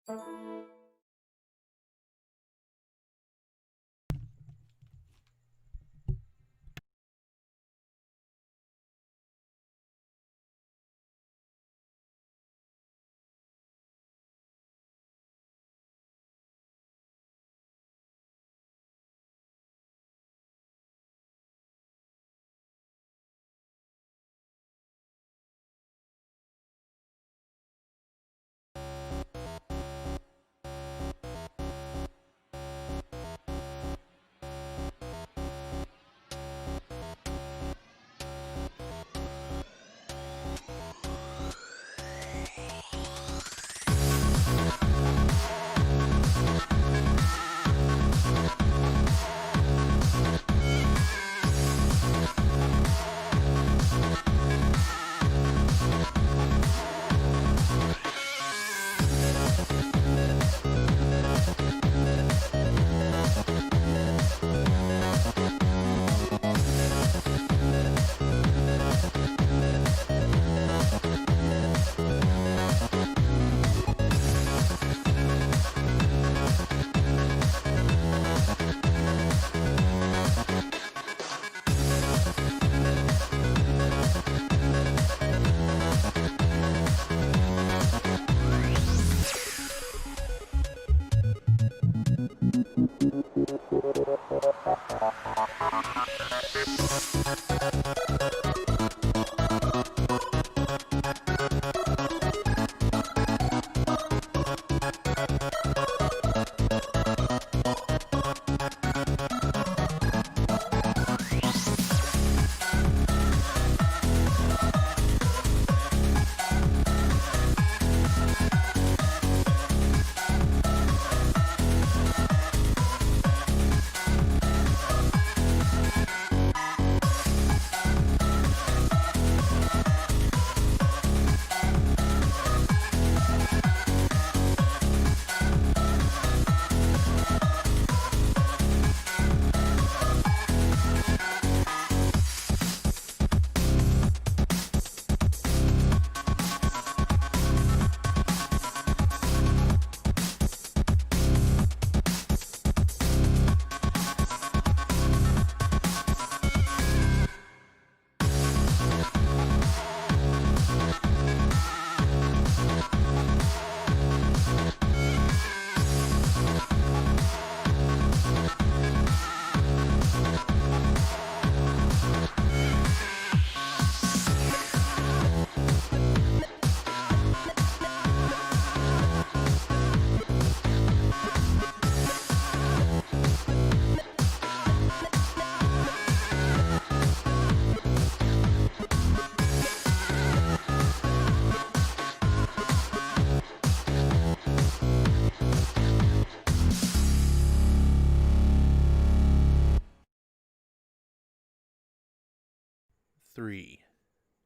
Three,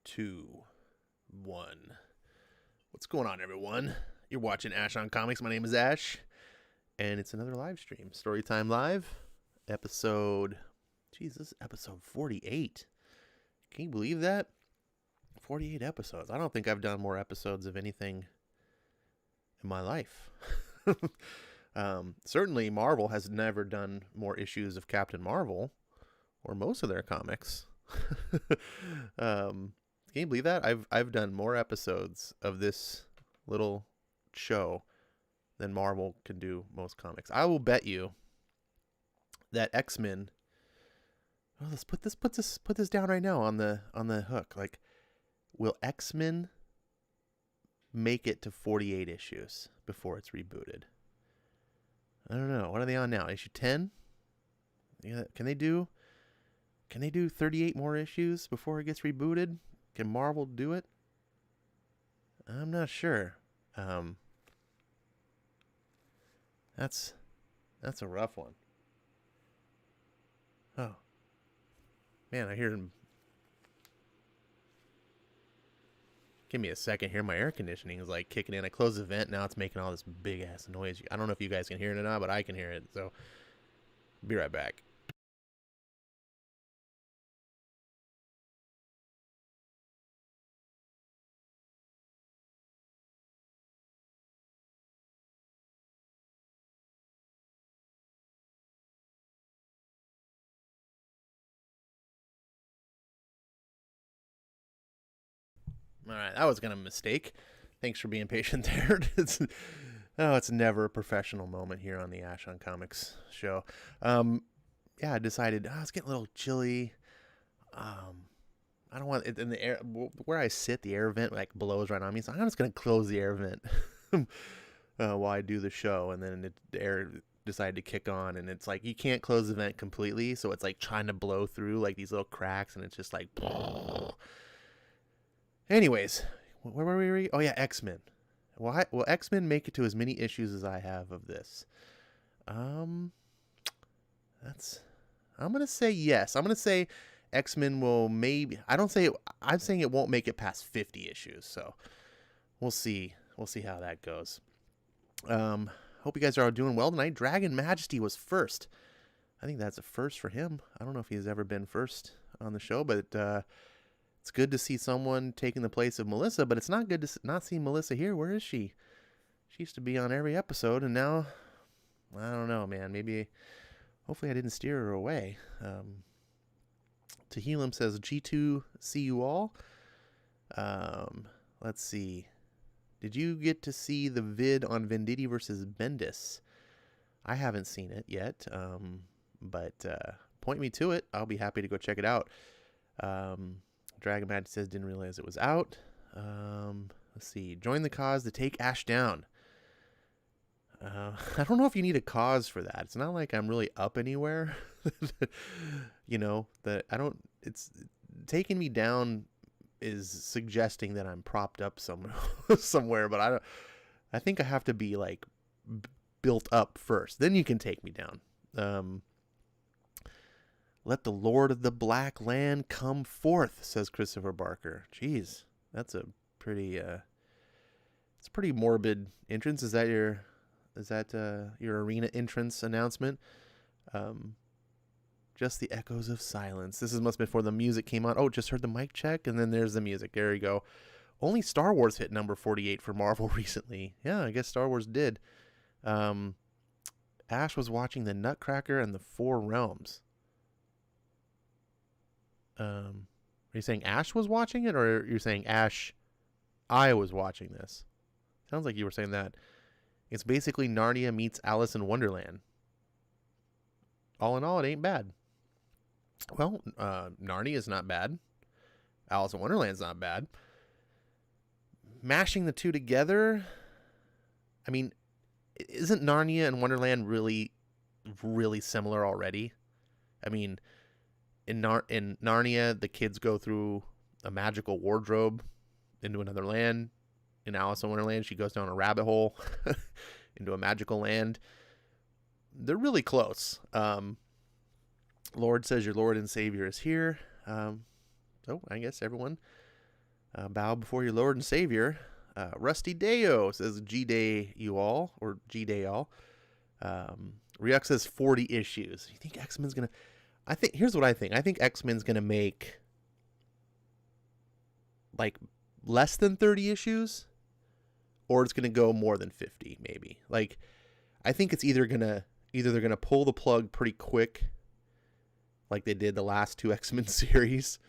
two, one. What's going on, everyone? You're watching Ash on Comics. My name is Ash, and it's another live stream. Storytime Live, episode. Jesus, episode 48. Can you believe that? 48 episodes. I don't think I've done more episodes of anything in my life. Certainly, Marvel has never done more issues of Captain Marvel, or most of their comics. Can you believe that? I've done more episodes of this little show than Marvel can do most comics. I will bet you that X-Men. Oh, let's put this down right now on the hook. Like, will X-Men make it to 48 issues before it's rebooted? I don't know. What are they on now? Issue 10? Yeah, can they do 38 more issues before it gets rebooted? Can Marvel do it? I'm not sure. That's a rough one. Oh, man, I hear him. Give me a second here. My air conditioning is like kicking in. I closed the vent. Now it's making all this big ass noise. I don't know if you guys can hear it or not, but I can hear it. So, be right back. All right, that was gonna mistake. Thanks for being patient there. It's never a professional moment here on the Ash on Comics show. Yeah, I decided it's getting a little chilly. I don't want it in the air where I sit. The air vent like blows right on me, so I'm just gonna close the air vent while I do the show, and then the air decided to kick on, and it's like you can't close the vent completely, so it's like trying to blow through like these little cracks, and it's just like. Anyways, where were we? Oh yeah, X-Men. Will X-Men make it to as many issues as I have of this? I'm gonna say yes. I'm gonna say X-Men will maybe. I'm saying it won't make it past 50 issues. So we'll see. We'll see how that goes. Hope you guys are all doing well tonight. Dragon Majesty was first. I think that's a first for him. I don't know if he's ever been first on the show, but it's good to see someone taking the place of Melissa. But it's not good to not see Melissa here. Where is she? She used to be on every episode, and now I don't know, man. Maybe. Hopefully I didn't steer her away. Tehillim says, G2, see you all. Let's see. Did you get to see the vid on Venditti versus Bendis? I haven't seen it yet, but point me to it. I'll be happy to go check it out. Dragon Magic says, didn't realize it was out. Let's see. Join the cause to take Ash down. I don't know if you need a cause for that. It's not like I'm really up anywhere. It's taking me down is suggesting that I'm propped up somewhere, but I think I have to be like built up first. Then you can take me down. Let the Lord of the Black Land come forth, says Christopher Barker. Jeez, that's a pretty, it's a pretty morbid entrance. Is that your arena entrance announcement? Just the echoes of silence. This must have been before the music came on. Oh, just heard the mic check, and then there's the music. There you go. Only Star Wars hit number 48 for Marvel recently. Yeah, I guess Star Wars did. Ash was watching the Nutcracker and the Four Realms. Are you saying Ash was watching it, or you're saying Ash, I was watching this? Sounds like you were saying that. It's basically Narnia meets Alice in Wonderland. All in all, it ain't bad. Well, Narnia is not bad. Alice in Wonderland's not bad. Mashing the two together, I mean, isn't Narnia and Wonderland really, really similar already? I mean, in Narnia, the kids go through a magical wardrobe into another land. In Alice in Wonderland, she goes down a rabbit hole into a magical land. They're really close. Lord says your Lord and Savior is here. So I guess everyone bow before your Lord and Savior. Rusty Deo says G-Day you all, or G-Day all. Ryuk says 40 issues. You think X-Men's going to... here's what I think. I think X-Men's going to make like less than 30 issues, or it's going to go more than 50 maybe. Like, I think it's either they're going to pull the plug pretty quick, like they did the last two X-Men series,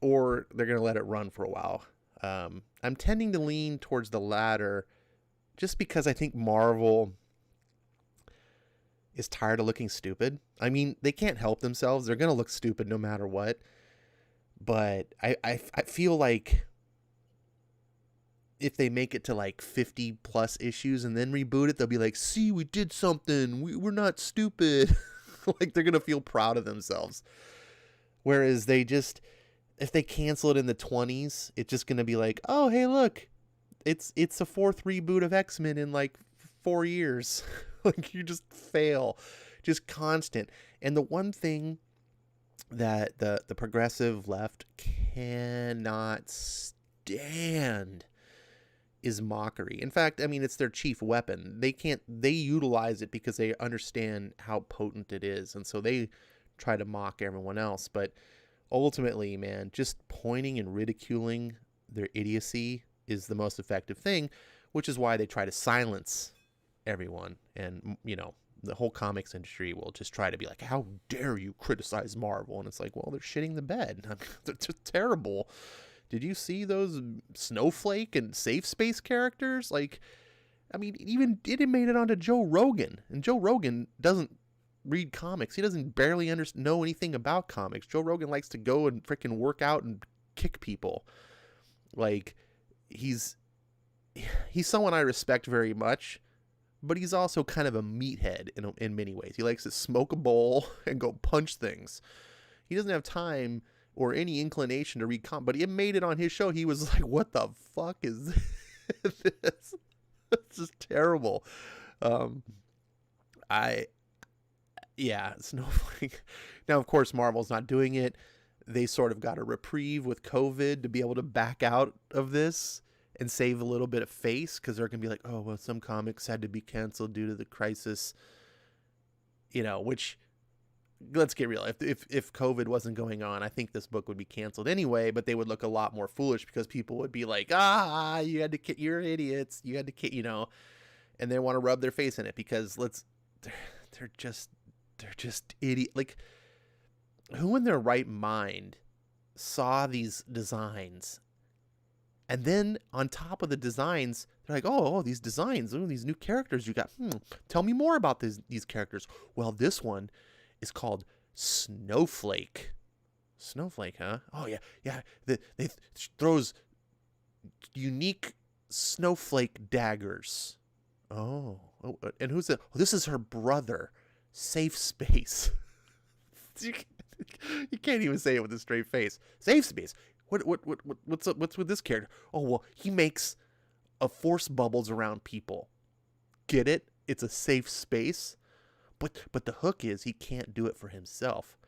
or they're going to let it run for a while. I'm tending to lean towards the latter, just because I think Marvel is tired of looking stupid. I mean, they can't help themselves. They're going to look stupid no matter what. But I feel like if they make it to like 50 plus issues and then reboot it, they'll be like, see, we did something. We're not stupid. Like, they're going to feel proud of themselves. Whereas if they cancel it in the 20s, it's just going to be like, oh, hey, look, it's a fourth reboot of X-Men in like 4 years. Like, you just fail. Just constant. And the one thing that the progressive left cannot stand is mockery. In fact, I mean, it's their chief weapon. They utilize it because they understand how potent it is, and so they try to mock everyone else. But ultimately, man, just pointing and ridiculing their idiocy is the most effective thing, which is why they try to silence everyone. And, the whole comics industry will just try to be like, how dare you criticize Marvel? And it's like, well, they're shitting the bed. They're terrible Did you see those Snowflake and Safe Space characters? Like, I mean, even it made it onto Joe Rogan, and Joe Rogan doesn't read comics. He doesn't barely know anything about comics. Joe Rogan likes to go and freaking work out and kick people. Like, he's someone I respect very much, but he's also kind of a meathead in many ways. He likes to smoke a bowl and go punch things. He doesn't have time or any inclination to read comics, but it made it on his show. He was like, what the fuck is this? It's just terrible. Snowflake. Now, of course, Marvel's not doing it. They sort of got a reprieve with COVID to be able to back out of this and save a little bit of face, because they're going to be like, oh, well, some comics had to be canceled due to the crisis. You know, which, let's get real. If COVID wasn't going on, I think this book would be canceled anyway, but they would look a lot more foolish because people would be like, you're idiots. You had to, and they want to rub their face in it because they're just idiot. Like, who in their right mind saw these designs? And then on top of the designs, they're like, oh, these designs, these new characters you got. Tell me more about these characters. Well, this one is called Snowflake. Snowflake, huh? Oh, yeah. They throws unique snowflake daggers. Oh, and who's it? Oh, this is her brother. Safe Space. You can't even say it with a straight face. Safe Space. What's with this character? Oh, well, he makes a force bubbles around people. Get it? It's a safe space. But the hook is he can't do it for himself.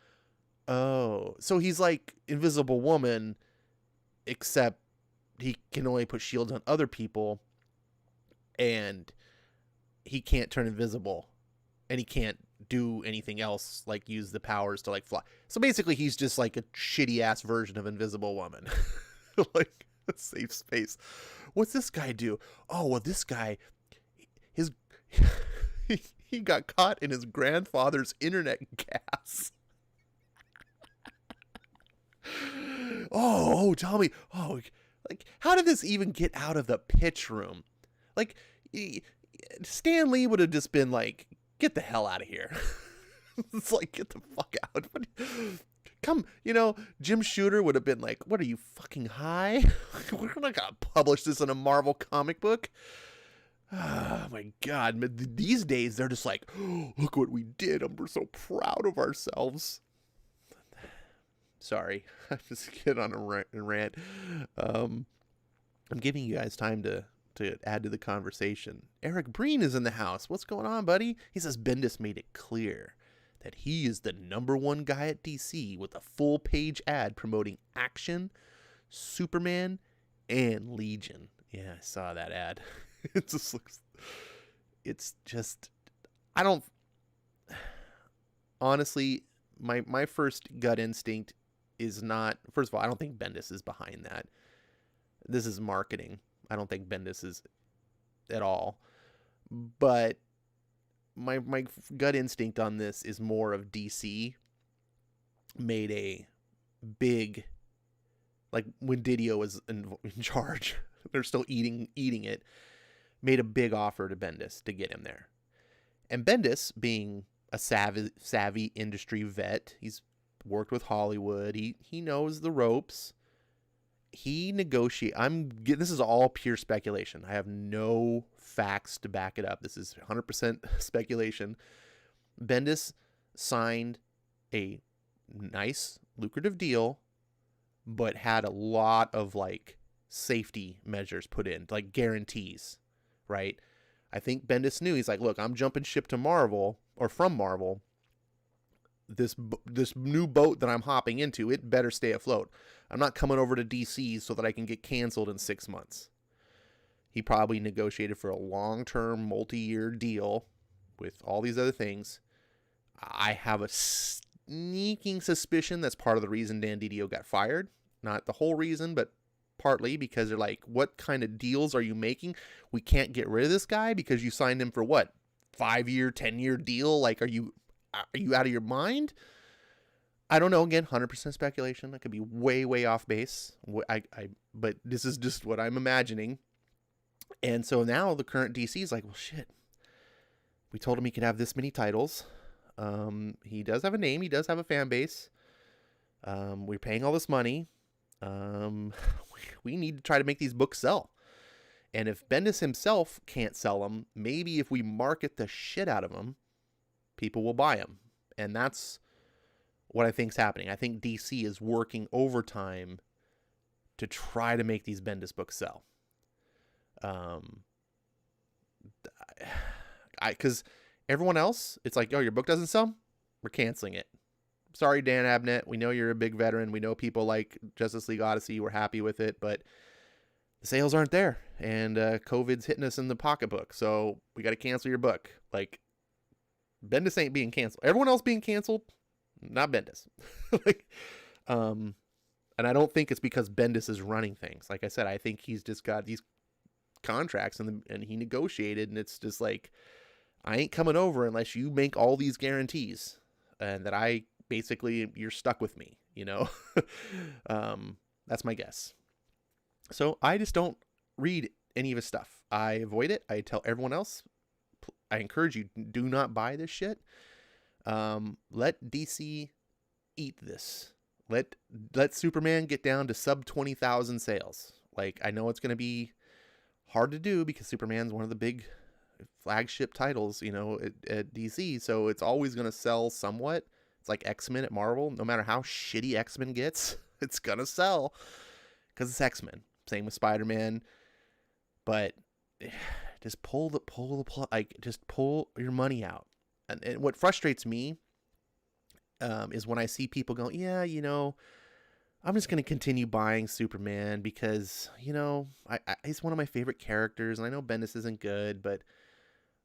Oh, so he's like Invisible Woman, except he can only put shields on other people, and he can't turn invisible, and he can't do anything else, like use the powers to like fly. So basically he's just like a shitty ass version of Invisible Woman. Like a safe space. What's this guy do? Oh, well, this guy, he got caught in his grandfather's internet gas. Oh, tell me. Oh, like, how did this even get out of the pitch room? Like, Stan Lee would have just been like, get the hell out of here. It's like, get the fuck out. Come, Jim Shooter would have been like, what are you, fucking high? We're not going to publish this in a Marvel comic book. Oh my God. These days, they're just like, oh, look what we did. We're so proud of ourselves. Sorry. I just get on a rant. I'm giving you guys time to add to the conversation. Eric Breen is in the house. What's going on, buddy? He says Bendis made it clear that he is the #1 guy at DC with a full-page ad promoting Action, Superman, and Legion. Yeah, I saw that ad. It just looks... It's just... I don't... Honestly, my first gut instinct is not... First of all, I don't think Bendis is behind that. This is marketing. I don't think Bendis is at all. But my gut instinct on this is more of DC made a big, like when Didio was in charge, they're still eating it, made a big offer to Bendis to get him there. And Bendis, being a savvy industry vet, he's worked with Hollywood, he knows the ropes. He this is all pure speculation. I have no facts to back it up. This is 100% speculation. Bendis signed a nice, lucrative deal, but had a lot of like safety measures put in, like guarantees, right? I think Bendis knew. He's like, look, I'm jumping ship to Marvel, or from Marvel. This new boat that I'm hopping into, it better stay afloat. I'm not coming over to DC so that I can get canceled in 6 months. He probably negotiated for a long-term, multi-year deal with all these other things. I have a sneaking suspicion that's part of the reason Dan Didio got fired. Not the whole reason, but partly because they're like, what kind of deals are you making? We can't get rid of this guy because you signed him for what? 5-year, 10-year deal? Like, are you out of your mind? I don't know. Again, 100% speculation. I could be way, way off base. But this is just what I'm imagining. And so now the current DC is like, well, shit. We told him he could have this many titles. He does have a name. He does have a fan base. We're paying all this money. We need to try to make these books sell. And if Bendis himself can't sell them, maybe if we market the shit out of them, people will buy them. And that's what I think's happening. I think DC is working overtime to try to make these Bendis books sell. Because everyone else, it's like, oh, your book doesn't sell? We're canceling it. Sorry, Dan Abnett. We know you're a big veteran. We know people like Justice League Odyssey were happy with it, but the sales aren't there. And COVID's hitting us in the pocketbook. So we got to cancel your book. Like, Bendis ain't being canceled. Everyone else being canceled, not Bendis. And I don't think it's because Bendis is running things. Like I said, I think he's just got these contracts and he negotiated, and it's just like, I ain't coming over unless you make all these guarantees, and that I basically, you're stuck with me, you know. That's my guess. So I just don't read any of his stuff. I avoid it. I tell everyone else, I encourage you, do not buy this shit. Let DC eat this. Let Superman get down to sub 20,000 sales. Like, I know it's going to be hard to do because Superman's one of the big flagship titles, you know, at DC. So it's always going to sell somewhat. It's like X-Men at Marvel. No matter how shitty X-Men gets, it's going to sell because it's X-Men. Same with Spider-Man. But just pull your money out. And what frustrates me is when I see people go, yeah, you know, I'm just going to continue buying Superman because, you know, he's one of my favorite characters, and I know Bendis isn't good, but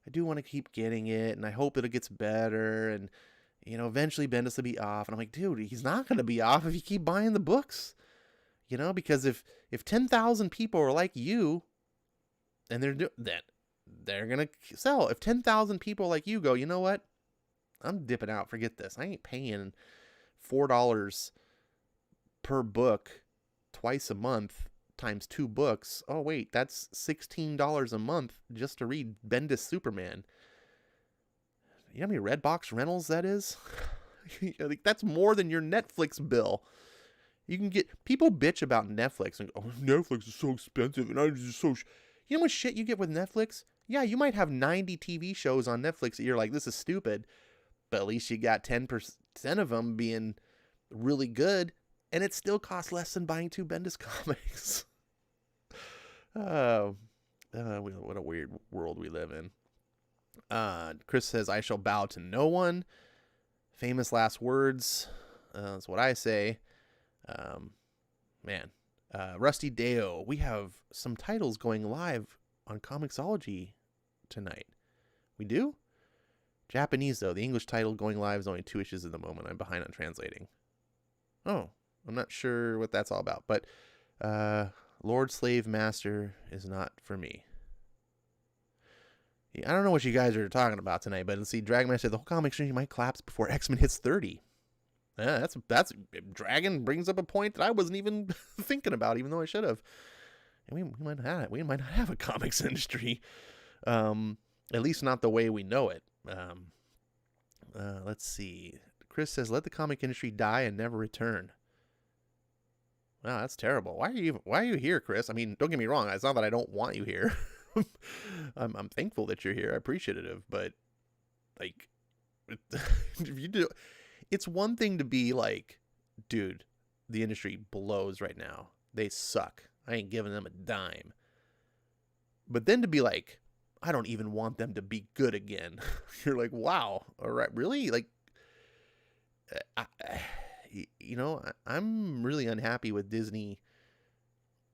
I do want to keep getting it, and I hope that it gets better, and, you know, eventually Bendis will be off. And I'm like, dude, he's not going to be off if you keep buying the books, you know, because if 10,000 people are like you, and they're going to sell. If 10,000 people like you go, you know what? I'm dipping out. Forget this. I ain't paying $4 per book twice a month times 2 books. Oh, wait, that's $16 a month just to read Bendis Superman. You know how many Redbox rentals that is? That's more than your Netflix bill. You can get, people bitch about Netflix and, oh, Netflix is so expensive and I just so, you know what shit you get with Netflix? Yeah, you might have 90 TV shows on Netflix that you're like, this is stupid, but at least you got 10% of them being really good, and it still costs less than buying 2 Bendis comics. What a weird world we live in. Chris says, I shall bow to no one. Famous last words. That's what I say. Rusty Deo, we have some titles going live on Comixology tonight. We do? Japanese, though. The English title going live is only 2 issues at the moment. I'm behind on translating. Oh, I'm not sure what that's all about. But Lord Slave Master is not for me. I don't know what you guys are talking about tonight, but let's see. Dragon Man said the whole comic stream might collapse before X-Men hits 30. Yeah, that's Dragon brings up a point that I wasn't even thinking about, even though I should have. And we might not have a comics industry, at least not the way we know it. Let's see. Chris says, "Let the comic industry die and never return." Wow, that's terrible. Why are you here, Chris? I mean, don't get me wrong. It's not that I don't want you here. I'm thankful that you're here. I'm appreciative, but like, if you do, it's one thing to be like, dude, the industry blows right now. They suck. I ain't giving them a dime. But then to be like, I don't even want them to be good again. You're like, wow, all right, really? Like, I'm really unhappy with Disney,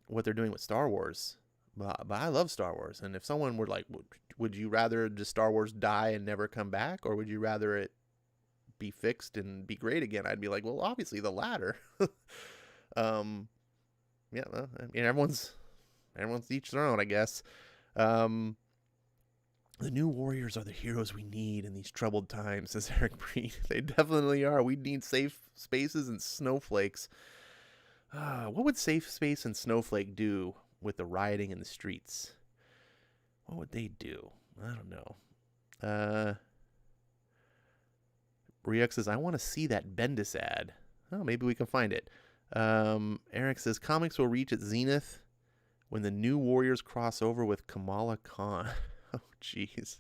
what they're doing with Star Wars. But I love Star Wars. And if someone were like, would you rather just Star Wars die and never come back? Or would you rather it be fixed and be great again? I'd be like, well, obviously the latter. Yeah, well, I mean, everyone's each their own, I guess. The new warriors are the heroes we need in these troubled times, says Eric Breen. They definitely are. We need safe spaces and snowflakes. What would safe space and snowflake do with the rioting in the streets? What would they do? I don't know. Ryuk says, I want to see that Bendis ad. Oh, maybe we can find it. Eric says, comics will reach its zenith when the new warriors cross over with Kamala Khan. Oh, jeez.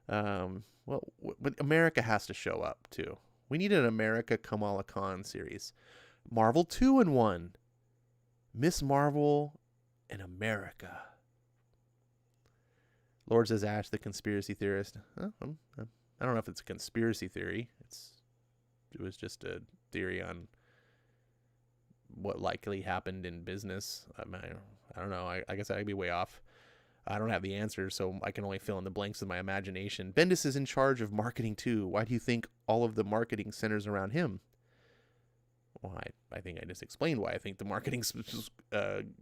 But America has to show up, too. We need an America Kamala Khan series. Marvel 2-in-1. Miss Marvel and America. Lord says, Ash, the conspiracy theorist. I don't know if it's a conspiracy theory. It was just a theory on what likely happened in business. I don't know. I guess I'd be way off. I don't have the answers, so I can only fill in the blanks with my imagination. Bendis is in charge of marketing too. Why do you think all of the marketing centers around him? Well, I think I just explained why I think the marketing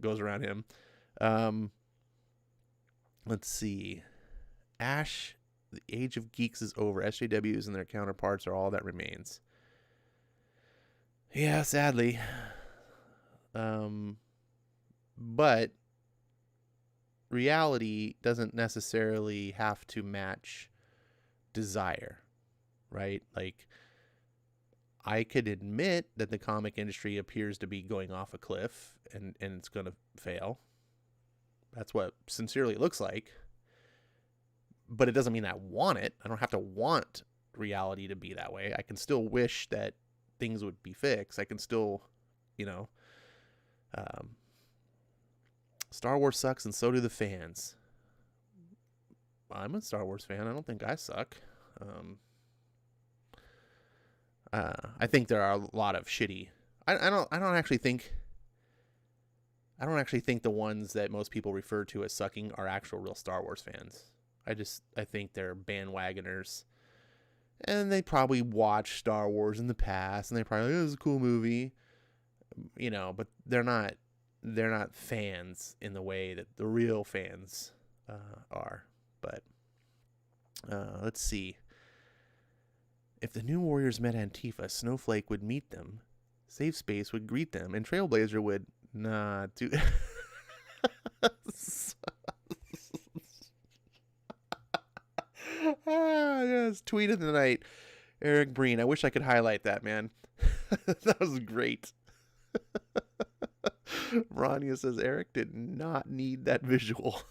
goes around him. Let's see. Ash, the age of geeks is over. SJWs and their counterparts are all that remains. Yeah, sadly. But reality doesn't necessarily have to match desire, right? Like, I could admit that the comic industry appears to be going off a cliff and it's going to fail. That's what sincerely it looks like. But it doesn't mean I want it. I don't have to want reality to be that way. I can still wish that things would be fixed. I can still, Star Wars sucks and so do the fans. I'm a Star Wars fan. I don't think I suck. I think there are a lot of shitty. I don't actually think the ones that most people refer to as sucking are actual real Star Wars fans. I think they're bandwagoners, and they probably watched Star Wars in the past, and they probably, it was a cool movie, but they're not fans in the way that the real fans are. But let's see. If the new warriors met Antifa, Snowflake would meet them, Safe Space would greet them, and Trailblazer would do. Yes, tweet of the night, Eric Breen. I wish I could highlight that, man. That was great. Rania says Eric did not need that visual.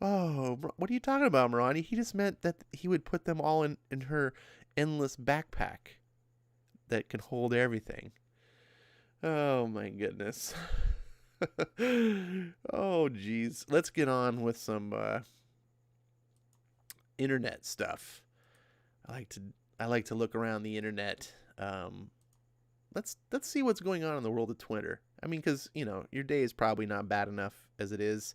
Oh, what are you talking about, Marani? He just meant that he would put them all in her endless backpack that can hold everything. Oh, my goodness. Oh, geez. Let's get on with some internet stuff. I like to look around the internet. Let's see what's going on in the world of Twitter. I mean, because, your day is probably not bad enough as it is.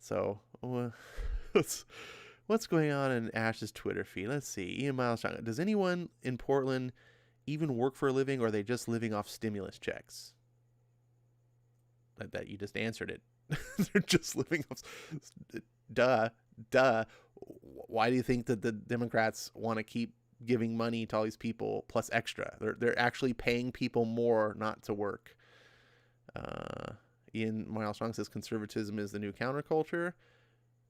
So what's going on in Ash's Twitter feed? Let's see. Ian Miles, does anyone in Portland even work for a living, or are they just living off stimulus checks? That you just answered it. They're just living off. Duh. Why do you think that the Democrats want to keep giving money to all these people plus extra? They're actually paying people more not to work. Ian Miles Strong says conservatism is the new counterculture.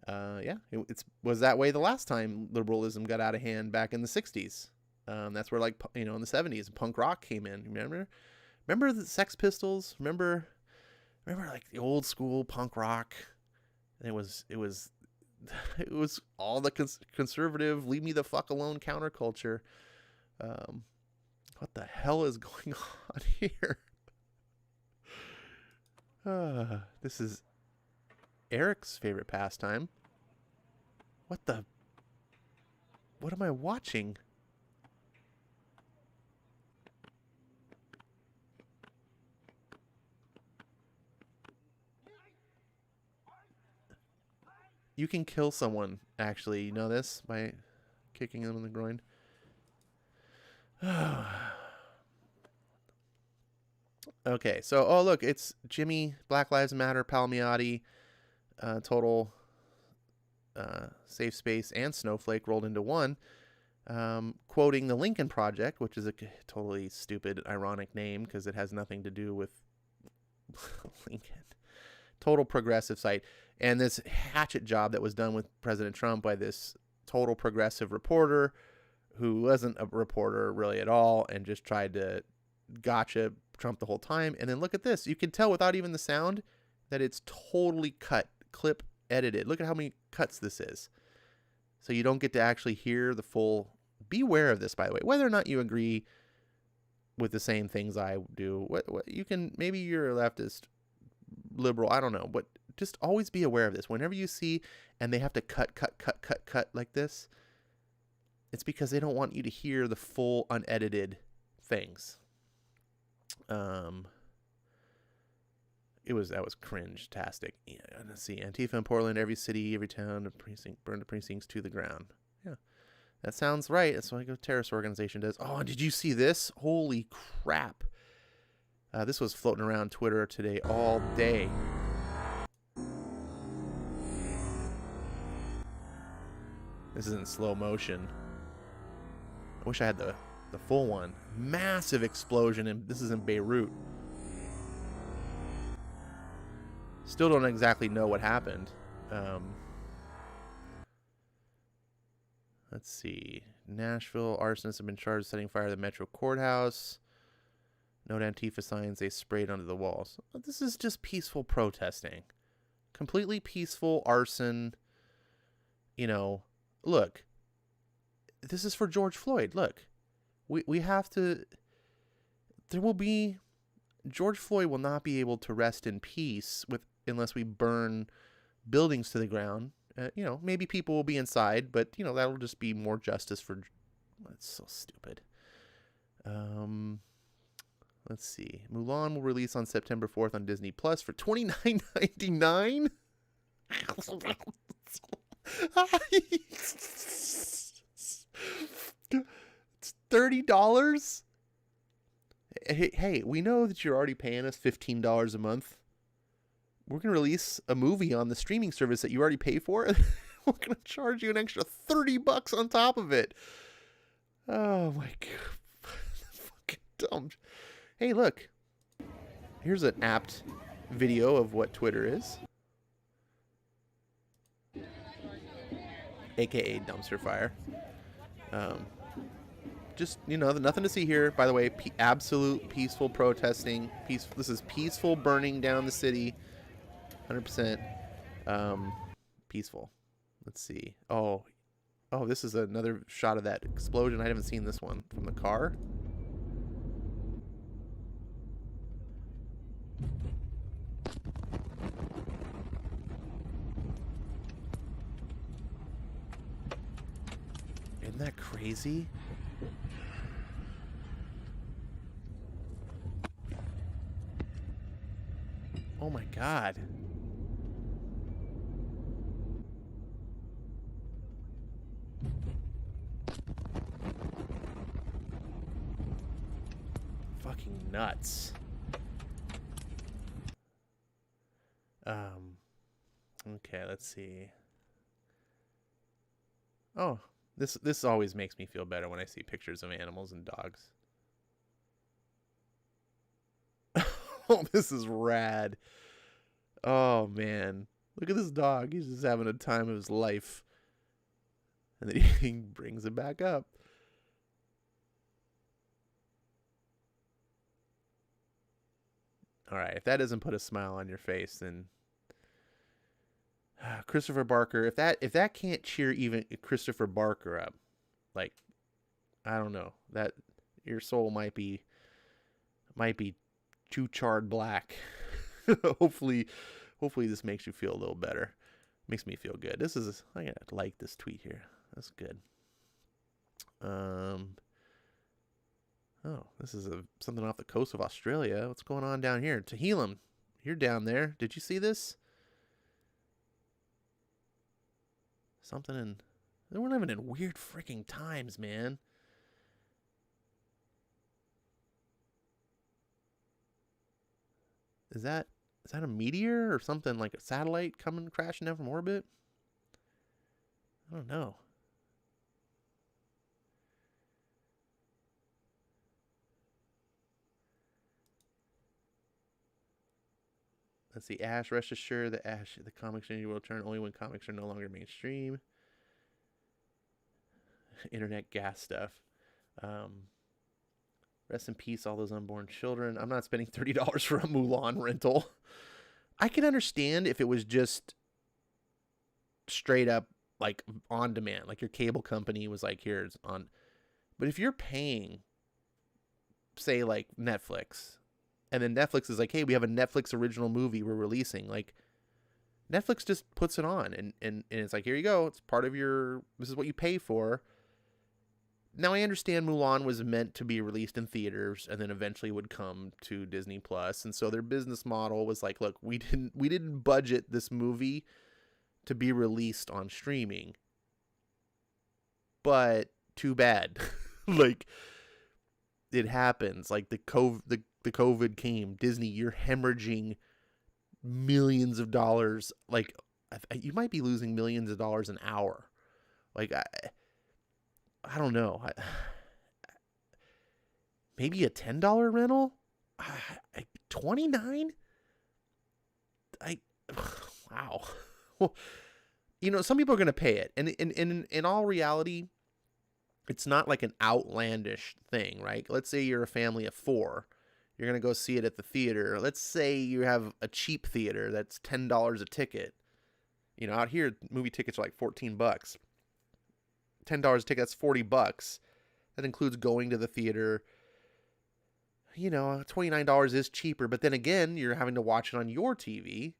Yeah, it was that way the last time liberalism got out of hand back in the 60s. That's where, in the 70s, punk rock came in. Remember the Sex Pistols? Remember like the old school punk rock? And it was all the conservative, leave me the fuck alone counterculture. What the hell is going on here? This is Eric's favorite pastime. What am I watching? You can kill someone, actually. You know this? By kicking them in the groin. Okay, so oh look, it's Jimmy, Black Lives Matter, Palmiotti, Total, Safe Space, and Snowflake rolled into one, quoting the Lincoln Project, which is a totally stupid, ironic name because it has nothing to do with Lincoln. Total progressive site. And this hatchet job that was done with President Trump by this total progressive reporter who wasn't a reporter really at all and just tried to gotcha Trump the whole time. And then look at this. You can tell without even the sound that it's totally cut, clip edited. Look at how many cuts this is. So you don't get to actually hear the full. Beware of this, by the way. Whether or not you agree with the same things I do, what you can, maybe you're a leftist, liberal, I don't know, but just always be aware of this. Whenever you see and they have to cut like this, it's because they don't want you to hear the full unedited things. That was cringe-tastic. Yeah, let's see. Antifa in Portland, every city, every town, precinct, burn the precincts to the ground. Yeah, that sounds right. That's what a terrorist organization does. Oh, and did you see this? Holy crap. This was floating around Twitter today all day. This is in slow motion. I wish I had the full one. Massive explosion, and this is in Beirut. Still don't exactly know what happened. Let's see. Nashville arsonists have been charged with setting fire to the Metro Courthouse. Note Antifa signs they sprayed onto the walls. This is just peaceful protesting. Completely peaceful arson. You know, look. This is for George Floyd. Look. We have to. There will be. George Floyd will not be able to rest in peace unless we burn buildings to the ground. You know, maybe people will be inside, but you know that'll just be more justice for. That's so stupid. Let's see. Mulan will release on September 4th on Disney Plus for $29.99. It's $30. Hey, we know that you're already paying us $15 a month. We're going to release a movie on the streaming service that you already pay for. We're going to charge you an extra $30 on top of it. Oh my God. Fucking dumb. Hey, look. Here's an apt video of what Twitter is. AKA dumpster fire. Just, you know, nothing to see here. By the way, absolute peaceful protesting. This is peaceful burning down the city. 100% peaceful. Let's see. Oh, this is another shot of that explosion. I haven't seen this one from the car. Isn't that crazy? Oh my God. Fucking nuts. Okay, let's see. Oh, this always makes me feel better when I see pictures of animals and dogs. Oh, this is rad. Oh, man. Look at this dog. He's just having a time of his life. And then he brings it back up. All right. If that doesn't put a smile on your face, then Christopher Barker, if that can't cheer even Christopher Barker up, like, I don't know, that your soul might be too charred black. Hopefully this makes you feel a little better. Makes me feel good. I gotta like this tweet here. That's good. Oh, this is something off the coast of Australia. What's going on down here? Tehillim, you're down there. Did you see this? We're living in weird freaking times, man. Is that a meteor or something, like a satellite coming crashing down from orbit? I don't know. Let's see. Ash, rest assured that the comics industry will return only when comics are no longer mainstream. Internet gas stuff. Um, Rest in peace, all those unborn children. I'm not spending $30 for a Mulan rental. I can understand if it was just straight up like on demand, like your cable company was like, here's on. But if you're paying, say, like Netflix, and then Netflix is like, hey, we have a Netflix original movie we're releasing, like Netflix just puts it on and it's like, here you go. It's part of this is what you pay for. Now I understand Mulan was meant to be released in theaters and then eventually would come to Disney Plus, and so their business model was like, look, we didn't budget this movie to be released on streaming, but too bad. Like, it happens. Like the COVID came. Disney, you're hemorrhaging millions of dollars. Like, you might be losing millions of dollars an hour. Like, I don't know. Maybe a $10 rental? 29? Wow. Well, some people are going to pay it. And in all reality, it's not like an outlandish thing, right? Let's say you're a family of 4. You're going to go see it at the theater. Let's say you have a cheap theater that's $10 a ticket. Out here, movie tickets are like $14. $10 a ticket, that's $40. That includes going to the theater. $29 is cheaper, but then again, you're having to watch it on your TV,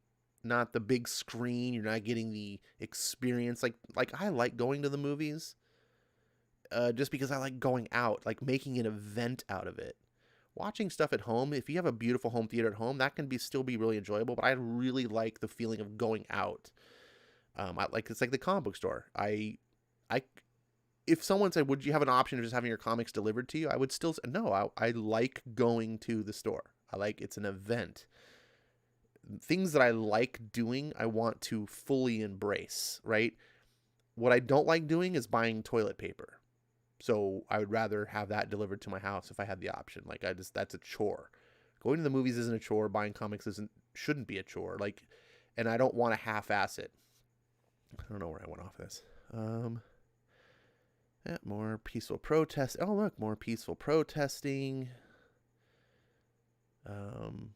not the big screen. You're not getting the experience. Like I like going to the movies, just because I like going out, like making an event out of it. Watching stuff at home, if you have a beautiful home theater at home, that can still be really enjoyable. But I really like the feeling of going out. It's like the comic book store. If someone said, would you have an option of just having your comics delivered to you? I would still say, no, I like going to the store. It's an event. Things that I like doing, I want to fully embrace, right? What I don't like doing is buying toilet paper. So I would rather have that delivered to my house if I had the option. That's a chore. Going to the movies isn't a chore. Buying comics shouldn't be a chore. And I don't want to half-ass it. I don't know where I went off this. More peaceful protest. Oh, look, more peaceful protesting. Been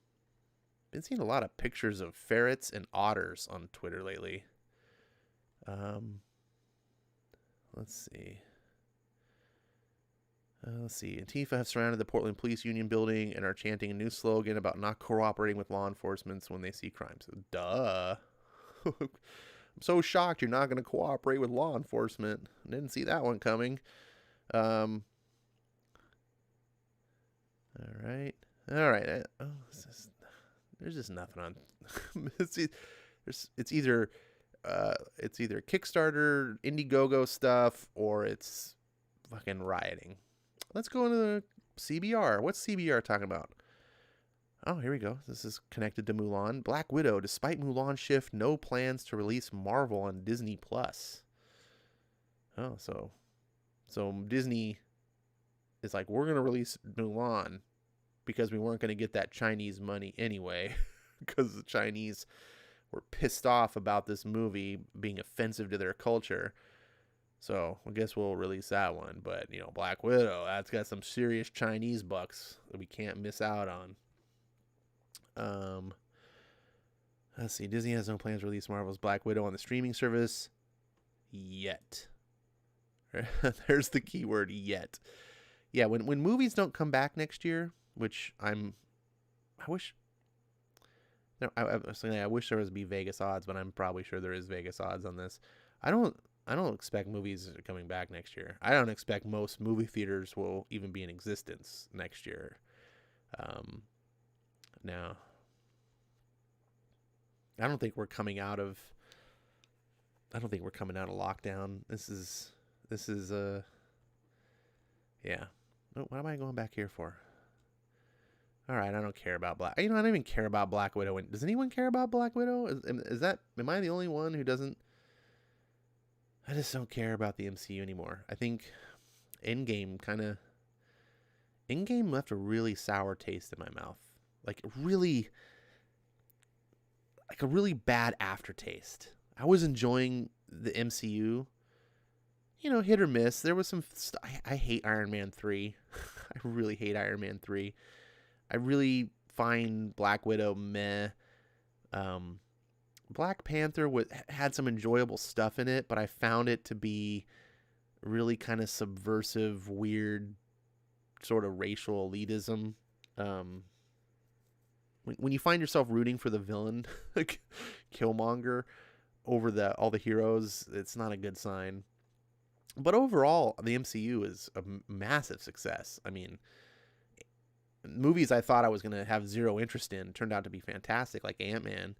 seeing a lot of pictures of ferrets and otters on Twitter lately. Let's see. Antifa have surrounded the Portland Police Union building and are chanting a new slogan about not cooperating with law enforcement when they see crimes. Duh. I'm so shocked you're not going to cooperate with law enforcement. Didn't see that one coming. All right. There's just nothing on. It's either Kickstarter, Indiegogo stuff, or it's fucking rioting. Let's go into the CBR. What's CBR talking about? Oh, here we go. This is connected to Mulan. Black Widow, despite Mulan shift, no plans to release Marvel on Disney Plus. Oh, so Disney is like, we're going to release Mulan because we weren't going to get that Chinese money anyway, because the Chinese were pissed off about this movie being offensive to their culture. So I guess we'll release that one. But, Black Widow, that's got some serious Chinese bucks that we can't miss out on. Let's see. Disney has no plans to release Marvel's Black Widow on the streaming service yet. There's the keyword, yet. Yeah, when movies don't come back next year, which I wish. No, I wish there was be Vegas odds, but I'm probably sure there is Vegas odds on this. I don't expect movies coming back next year. I don't expect most movie theaters will even be in existence next year. Now, I don't think we're coming out of lockdown. This is yeah. Oh, what am I going back here for? All right, I don't care about Black. I don't even care about Black Widow. Does anyone care about Black Widow? Is that, am I the only one who doesn't? I just don't care about the MCU anymore. I think Endgame left a really sour taste in my mouth. Like a really bad aftertaste. I was enjoying the MCU, hit or miss. There was some. I hate Iron Man 3. I really hate Iron Man 3. I really find Black Widow meh. Black Panther had some enjoyable stuff in it, but I found it to be really kind of subversive, weird, sort of racial elitism. When you find yourself rooting for the villain, like Killmonger, over all the heroes, it's not a good sign. But overall, the MCU is a massive success. I mean, movies I thought I was going to have zero interest in turned out to be fantastic, like Ant-Man.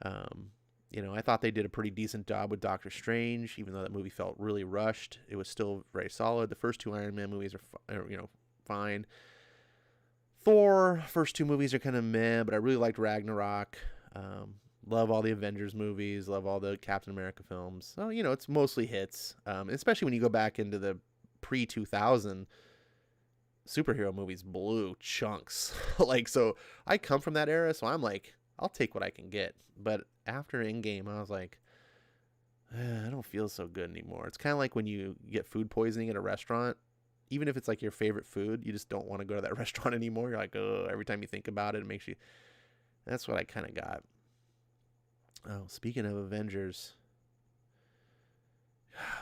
I thought they did a pretty decent job with Doctor Strange, even though that movie felt really rushed. It was still very solid. The first two Iron Man movies are, fine. Thor, first two movies are kind of meh, but I really liked Ragnarok. Love all the Avengers movies, love all the Captain America films. So, it's mostly hits, especially when you go back into the pre-2000 superhero movies blew chunks. So I come from that era, so I'm like, I'll take what I can get. But after Endgame, I was like, I don't feel so good anymore. It's kind of like when you get food poisoning at a restaurant. Even if it's like your favorite food, you just don't want to go to that restaurant anymore. You're like, oh, every time you think about it, it makes you. That's what I kind of got. Oh, speaking of Avengers,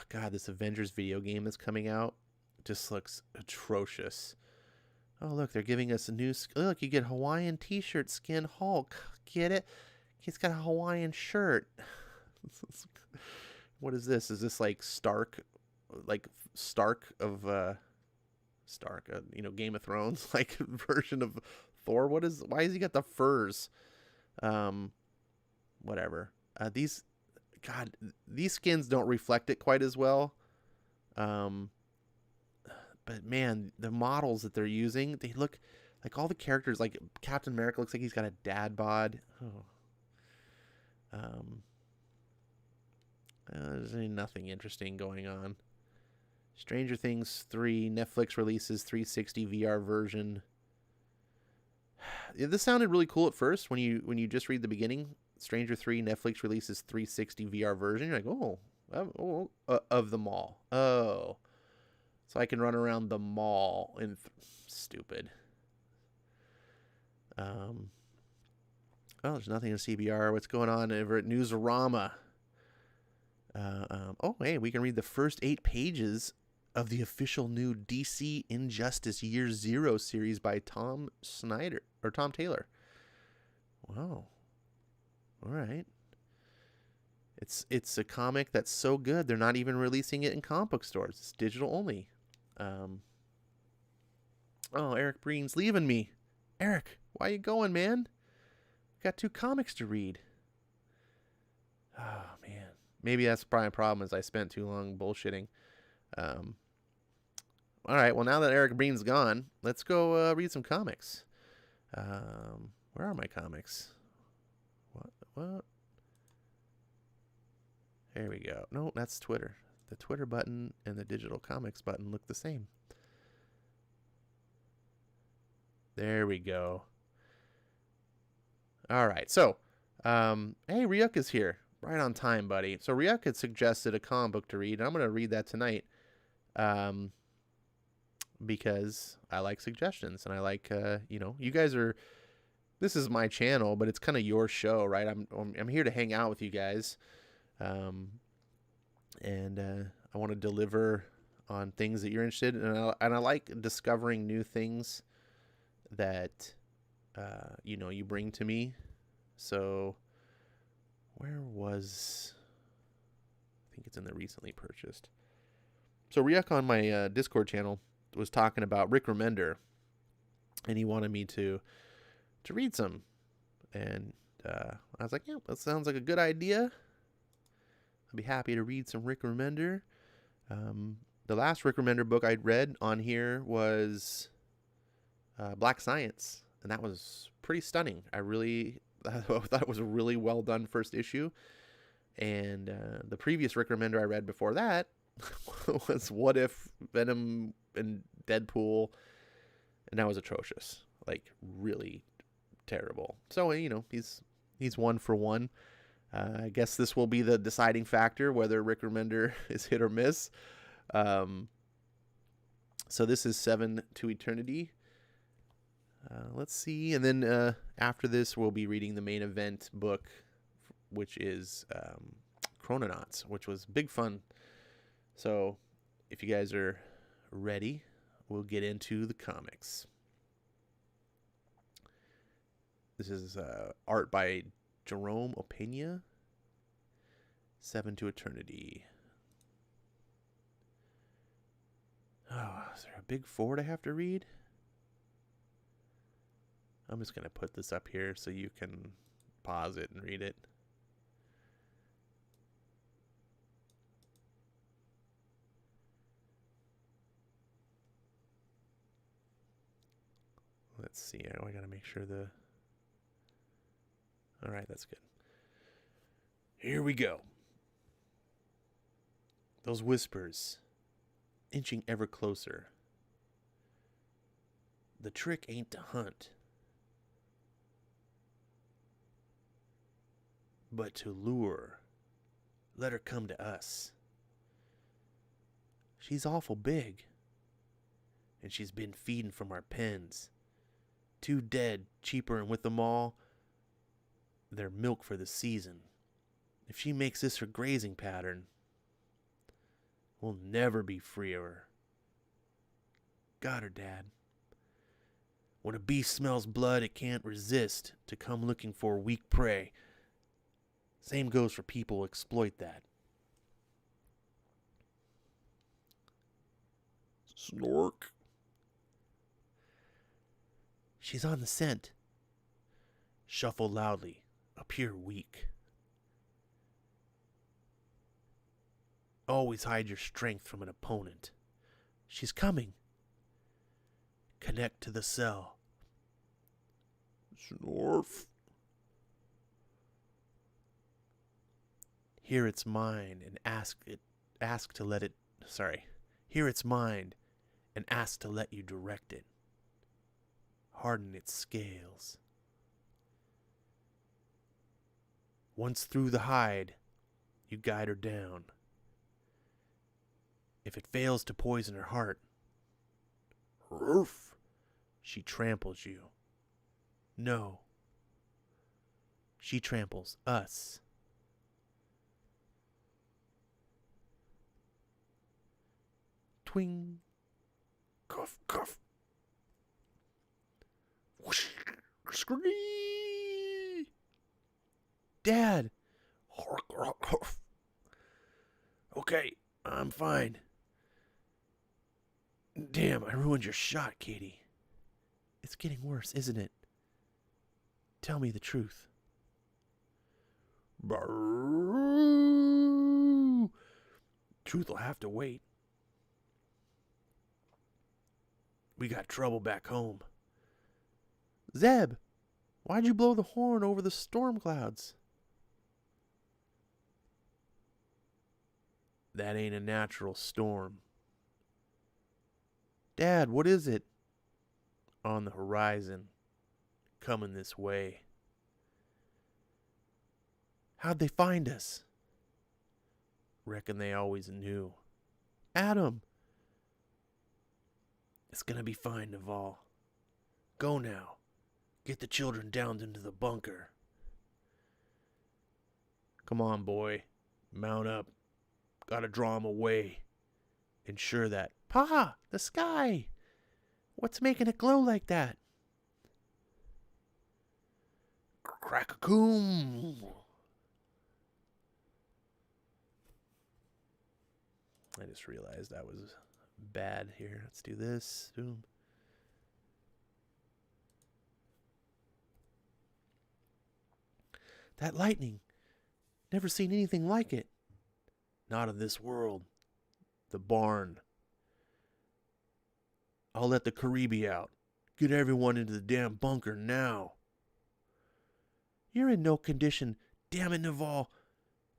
God, this Avengers video game that's coming out just looks atrocious. Oh, look, they're giving us a new. Look, you get Hawaiian T-shirt skin Hulk. Get it? He's got a Hawaiian shirt. What is this? Is this like Stark of Game of Thrones like version of Thor? Why has he got the furs? Whatever. These skins don't reflect it quite as well. But man, the models that they're using, they look like all the characters. Like Captain America looks like he's got a dad bod. Oh. There's nothing interesting going on. Stranger Things 3, Netflix releases 360 VR version. This sounded really cool at first when you just read the beginning. Stranger 3, Netflix releases 360 VR version. You're like, of the mall. Oh. So I can run around the mall and stupid. There's nothing in CBR. What's going on over at Newsarama? Hey, we can read the first 8 pages of the official new DC Injustice Year Zero series by Tom Taylor. Wow. All right. It's a comic that's so good they're not even releasing it in comic book stores. It's digital only. Eric Breen's leaving me. Eric, why you going, man? Got 2 comics to read. Oh man, maybe that's probably a problem. Is I spent too long bullshitting. All right. Well, now that Eric Breen's gone, let's go read some comics. Where are my comics? What? There we go. No, that's Twitter. The Twitter button and the digital comics button look the same. There we go. All right. So, hey, Ryuk is here. Right on time, buddy. So Ryuk had suggested a comic book to read. I'm going to read that tonight. Because I like suggestions and I like, you guys are, this is my channel, but it's kind of your show, right? I'm here to hang out with you guys. And I want to deliver on things that you're interested in. And I like discovering new things that, you bring to me. So where was, I think it's in the recently purchased. So Ryuk on my Discord channel was talking about Rick Remender, and he wanted me to read some. And I was like, yeah, that sounds like a good idea. I'd be happy to read some Rick Remender. The last Rick Remender book I'd read on here was Black Science. and that was pretty stunning. I thought it was a really well done first issue. And the previous Rick Remender I read before that was What If Venom and Deadpool, and that was atrocious, like really terrible. So he's 1 for 1. I guess this will be the deciding factor whether Rick Remender is hit or miss. So this is 7 to Eternity. Let's see, and then after this we'll be reading the main event book, which is Chrononauts, which was big fun. So if you guys are ready, we'll get into the comics. This is art by Jerome Opeña. 7 to Eternity. Oh, is there a big forward I have to read? I'm just going to put this up here so you can pause it and read it. Let's see. I got to make sure the... All right, that's good. Here we go. Those whispers, inching ever closer. The trick ain't to hunt, but to lure. Let her come to us. She's awful big, and she's been feeding from our pens. 2 dead, cheaper, and with them all, their milk for the season. If she makes this her grazing pattern, we'll never be free of her. Got her, Dad. When a beast smells blood, it can't resist to come looking for weak prey. Same goes for people who exploit that. Snork. She's on the scent. Shuffle loudly. Appear weak. Always hide your strength from an opponent. She's coming. Connect to the cell. Snorf. Hear its mind and ask to let it. Sorry. Hear its mind and ask to let you direct it. Harden its scales. Once through the hide, you guide her down. If it fails to poison her heart, roof, she tramples you. No, she tramples us. Twing, cuff, cuff. Whoosh, scream. Dad. Okay, I'm fine. Damn, I ruined your shot, Katie. It's getting worse, isn't it? Tell me the truth. Brrrr. Truth will have to wait. We got trouble back home. Zeb, why'd you blow the horn over the storm clouds? That ain't a natural storm. Dad, what is it? On the horizon. Coming this way. How'd they find us? Reckon they always knew. Adam! It's gonna be fine, Naval. Go now. Get the children down into the bunker. Come on, boy. Mount up. Gotta draw 'em away. Ensure that. Pa! The sky! What's making it glow like that? Crack-a-coom! I just realized I was bad here. Let's do this. Boom. That lightning. Never seen anything like it. Not in this world. The barn. I'll let the Caribe out. Get everyone into the damn bunker now. You're in no condition. Damn it, Naval.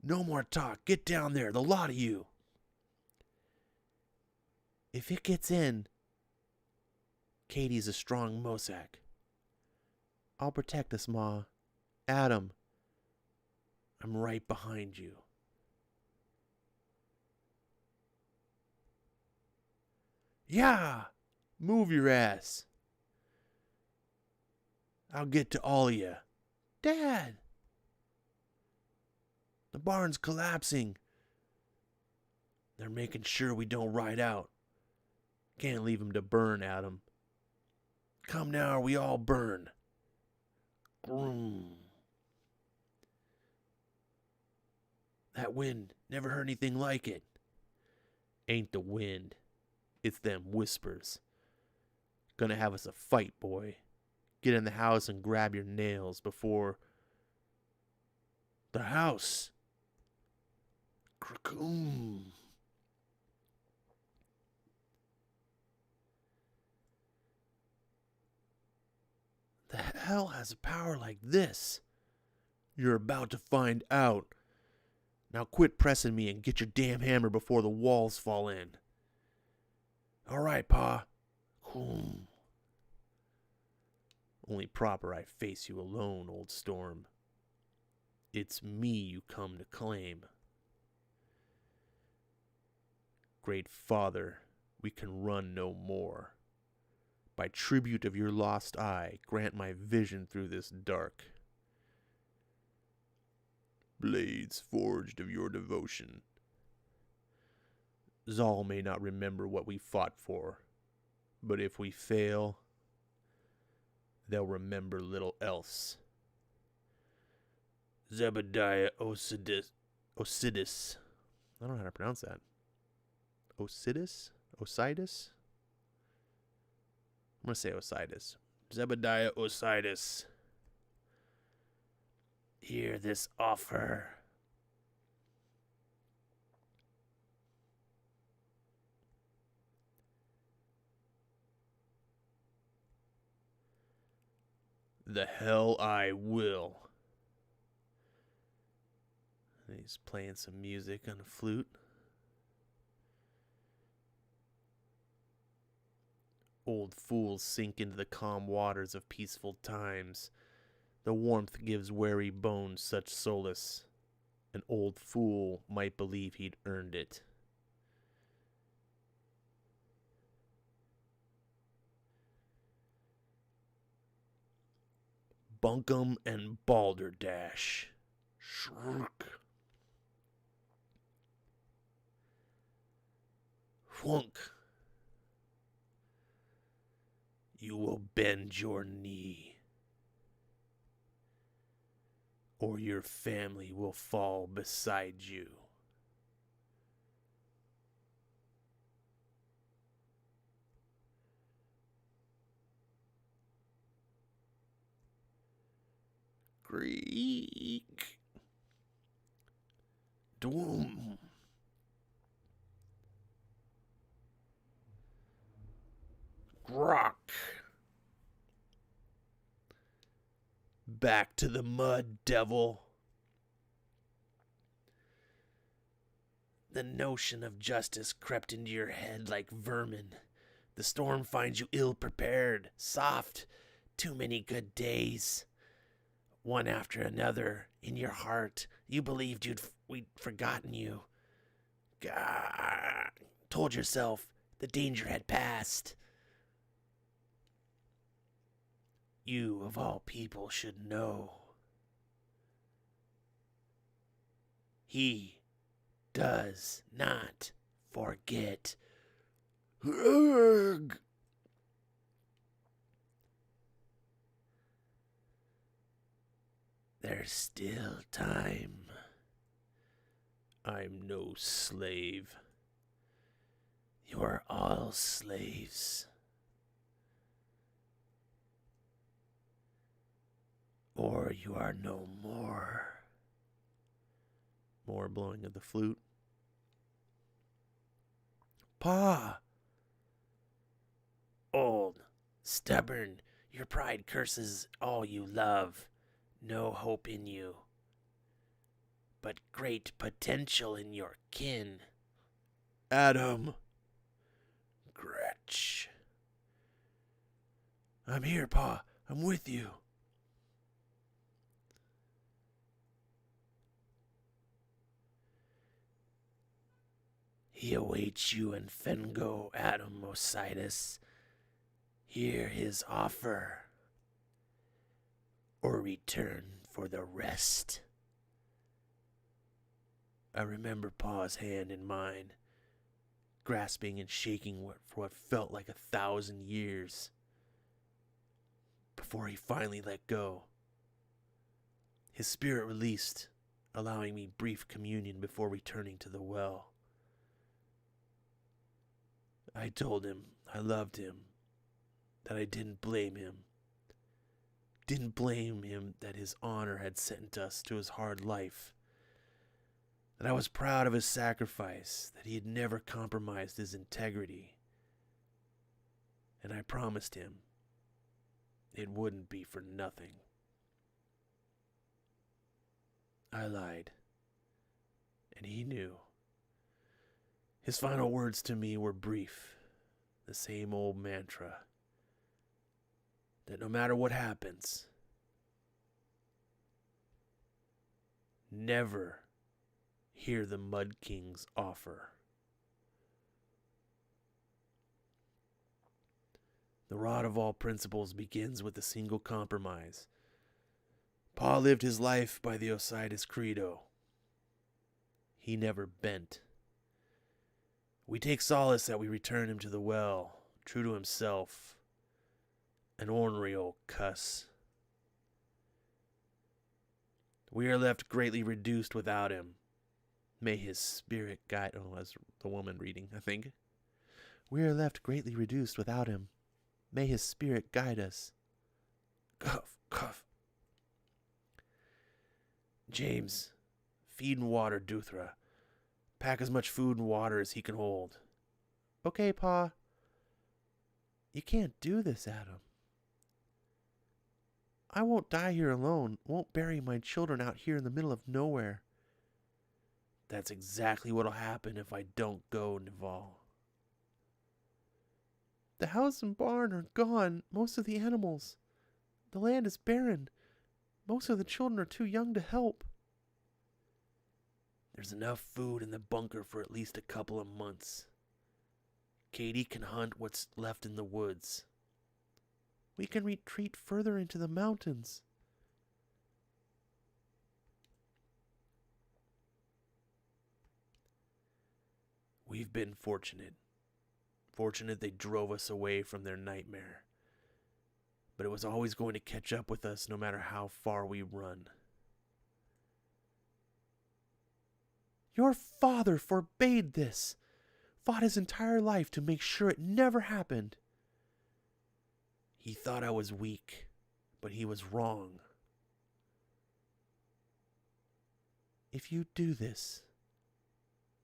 No more talk. Get down there, the lot of you. If it gets in, Katie's a strong Mosak. I'll protect us, Ma. Adam, I'm right behind you. Yeah, move your ass. I'll get to all of you. Dad! The barn's collapsing. They're making sure we don't ride out. Can't leave him to burn, Adam. Come now or we all burn. Groom. That wind, never heard anything like it. Ain't the wind. It's them whispers. Gonna have us a fight, boy. Get in the house and grab your nails before... The house. Krakoom. The hell has a power like this? You're about to find out. Now quit pressing me and get your damn hammer before the walls fall in. All right, Pa. Only proper I face you alone, old storm. It's me you come to claim. Great Father, we can run no more. By tribute of your lost eye, grant my vision through this dark. Blades forged of your devotion. Zal may not remember what we fought for, but if we fail, they'll remember little else. Zebediah Osidis. I don't know how to pronounce that. Osidis? Osiris? I'm going to say Osiris. Zebediah Osiris. Hear this offer. The hell I will. And he's playing some music on a flute. Old fools sink into the calm waters of peaceful times. The warmth gives weary bones such solace. An old fool might believe he'd earned it. Bunkum and balderdash. Shrook. Whunk. You will bend your knee, or your family will fall beside you. Greek. Doom. Grok. Back to the mud, devil. The notion of justice crept into your head like vermin. The storm finds you ill-prepared, soft, too many good days. One after another, in your heart, you believed we'd forgotten you. God, told yourself the danger had passed. You, of all people, should know. He does not forget. Ugh. There's still time. I'm no slave. You are all slaves. Or you are no more. More blowing of the flute. Pa! Old, Stubborn, your pride curses all you love. No hope in you, but great potential in your kin. Adam. Gretch. I'm here, Pa. I'm with you. He awaits you in Fengo, Adam Osiris. Hear his offer, or return for the rest. I remember Pa's hand in mine, grasping and shaking for what felt like 1,000 years, before he finally let go. His spirit released, allowing me brief communion before returning to the well. I told him I loved him, that I didn't blame him. Didn't blame him that his honor had sent us to his hard life. That I was proud of his sacrifice, that he had never compromised his integrity. And I promised him it wouldn't be for nothing. I lied, and he knew. His final words to me were brief, the same old mantra, that no matter what happens, never hear the Mud King's offer. The rod of all principles begins with a single compromise. Pa lived his life by the Osiris credo. He never bent. We take solace that we return him to the well, true to himself, an ornery old cuss. We are left greatly reduced without him. May his spirit guide... Oh, that's the woman reading, I think. We are left greatly reduced without him. May his spirit guide us. Cough, cough. James, feed and water Duthra. Pack as much food and water as he can hold. Okay, Pa. You can't do this, Adam. I won't die here alone. Won't bury my children out here in the middle of nowhere. That's exactly what'll happen if I don't go, Naval. The house and barn are gone. Most of the animals. The land is barren. Most of the children are too young to help. There's enough food in the bunker for at least a couple of months. Katie can hunt what's left in the woods. We can retreat further into the mountains. We've been fortunate. Fortunate they drove us away from their nightmare. But it was always going to catch up with us no matter how far we run. Your father forbade this. Fought his entire life to make sure it never happened. He thought I was weak, but he was wrong. If you do this,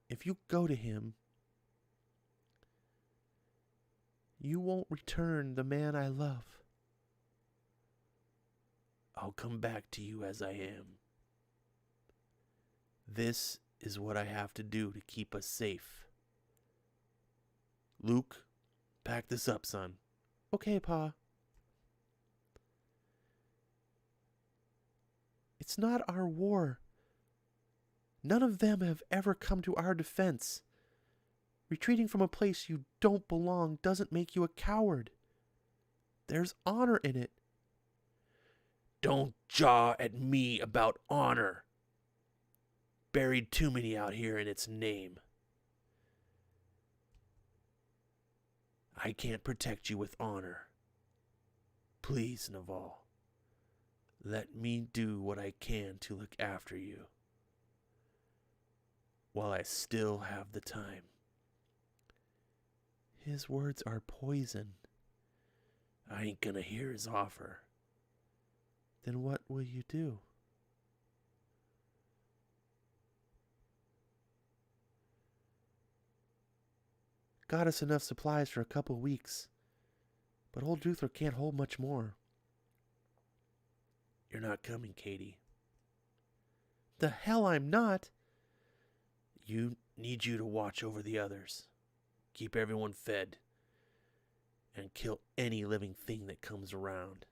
if you go to him, you won't return the man I love. I'll come back to you as I am. This is what I have to do to keep us safe. Luke, pack this up, son. Okay, Pa. It's not our war. None of them have ever come to our defense. Retreating from a place you don't belong doesn't make you a coward. There's honor in it. Don't jaw at me about honor. Buried too many out here in its name. I can't protect you with honor. Please, Naval. Let me do what I can to look after you. While I still have the time. His words are poison. I ain't gonna hear his offer. Then what will you do? Got us enough supplies for a couple weeks. But old Luther can't hold much more. You're not coming, Katie. The hell I'm not. Need you to watch over the others. Keep everyone fed. And kill any living thing that comes around.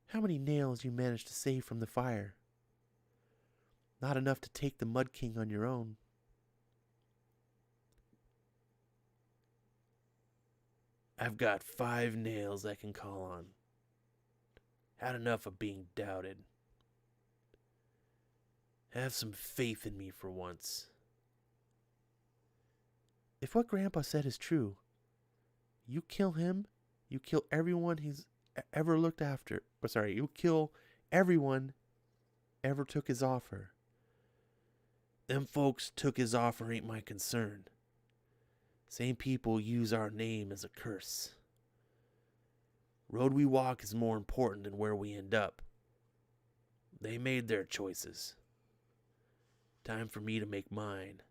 How many nails you managed to save from the fire? Not enough to take the Mud King on your own. I've got 5 nails I can call on. Had enough of being doubted. Have some faith in me for once. If what Grandpa said is true, you kill him, you kill everyone he's ever looked after. You kill everyone ever took his offer. Them folks took his offer ain't my concern. Same people use our name as a curse. Road we walk is more important than where we end up. They made their choices. Time for me to make mine.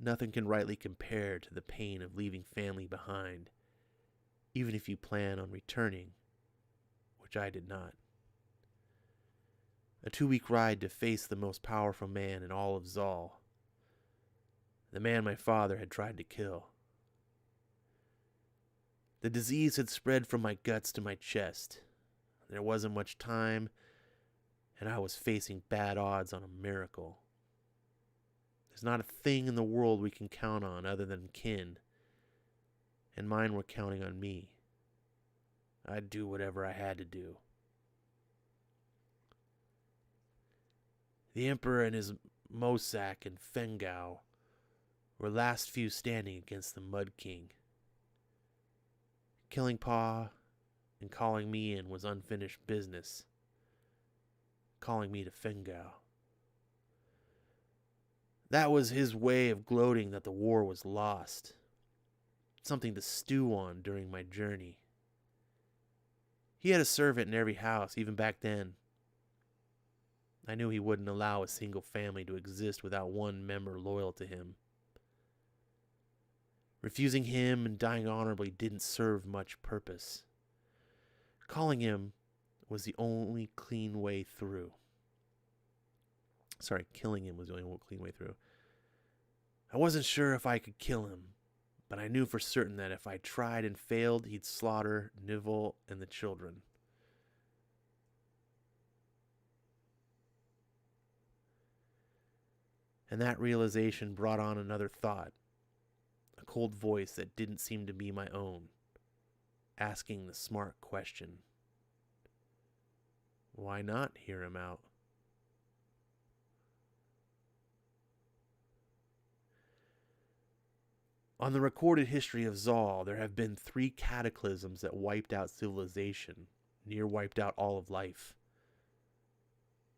Nothing can rightly compare to the pain of leaving family behind, even if you plan on returning, which I did not. A 2-week ride to face the most powerful man in all of Zal, the man my father had tried to kill. The disease had spread from my guts to my chest. There wasn't much time, and I was facing bad odds on a miracle. There's not a thing in the world we can count on other than kin, and mine were counting on me. I'd do whatever I had to do. The Emperor and his Mosak and Fengao were last few standing against the Mud King. Killing Pa and calling me in was unfinished business. Calling me to Fengao. That was his way of gloating that the war was lost. Something to stew on during my journey. He had a servant in every house, even back then. I knew he wouldn't allow a single family to exist without one member loyal to him. Refusing him and dying honorably didn't serve much purpose. Calling him was the only clean way through. Killing him was the only clean way through. I wasn't sure if I could kill him, but I knew for certain that if I tried and failed, he'd slaughter Nivell and the children. And that realization brought on another thought, a cold voice that didn't seem to be my own, asking the smart question. Why not hear him out? On the recorded history of Zal, there have been 3 cataclysms that wiped out civilization, near wiped out all of life.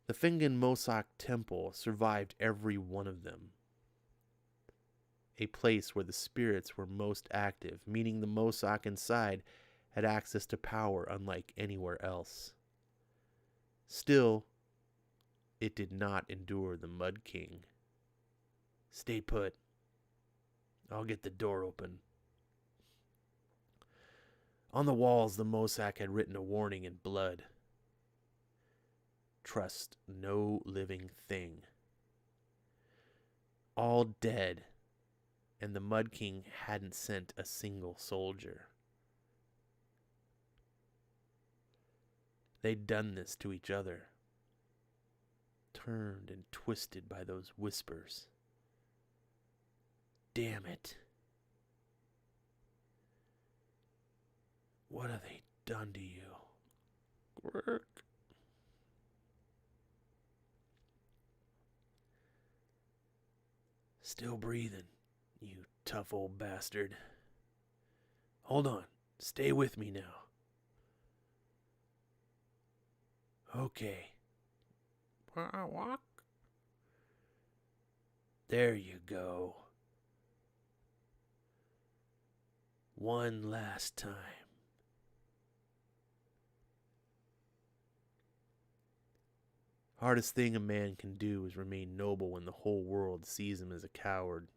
The Fingan Mosak Temple survived every one of them. A place where the spirits were most active, meaning the Mosak inside had access to power unlike anywhere else. Still, it did not endure the Mud King. Stay put. I'll get the door open. On the walls, the Mosak had written a warning in blood. Trust no living thing. All dead, and the Mud King hadn't sent a single soldier. They'd done this to each other, turned and twisted by those whispers. Damn it. What have they done to you? Work. Still breathing, you tough old bastard. Hold on. Stay with me now. Okay. Walk. There you go. One last time. Hardest thing a man can do is remain noble when the whole world sees him as a coward.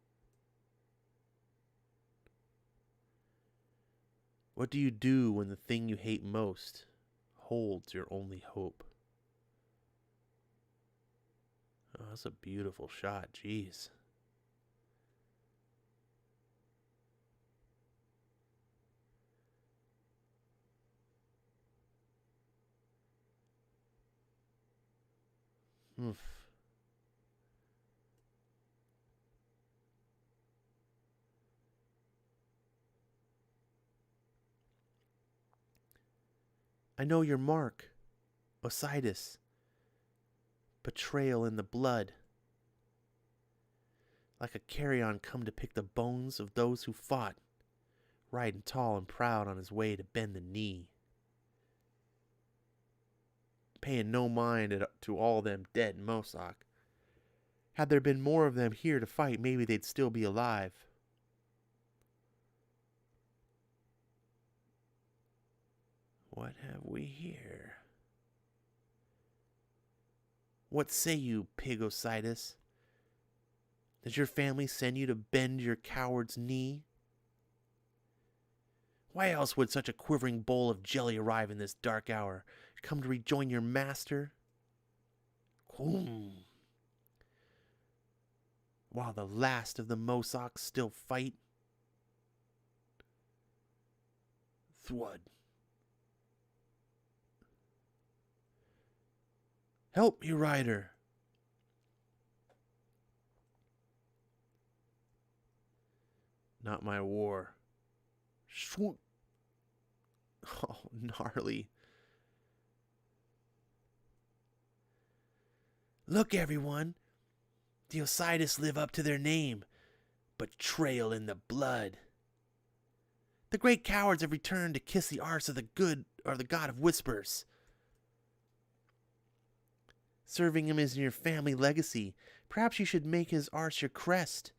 What do you do when the thing you hate most holds your only hope? Oh, that's a beautiful shot. Jeez. Oof. I know your mark, Osiris. Betrayal in the blood. Like a carrion come to pick the bones of those who fought, riding tall and proud on his way to bend the knee. Paying no mind to all them dead Mosak. Had there been more of them here to fight, maybe they'd still be alive. What have we here? What say you, pig Osiris? Does your family send you to bend your coward's knee? Why else would such a quivering bowl of jelly arrive in this dark hour? Come to rejoin your master? While the last of the Mosoks still fight? Thwud. Help me, rider. Not my war. Swoop. Oh, gnarly. Look, everyone. The Osiris live up to their name. Betrayal in the blood. The great cowards have returned to kiss the arse of the good or the god of whispers. Serving him is your family legacy. Perhaps you should make his arse your crest.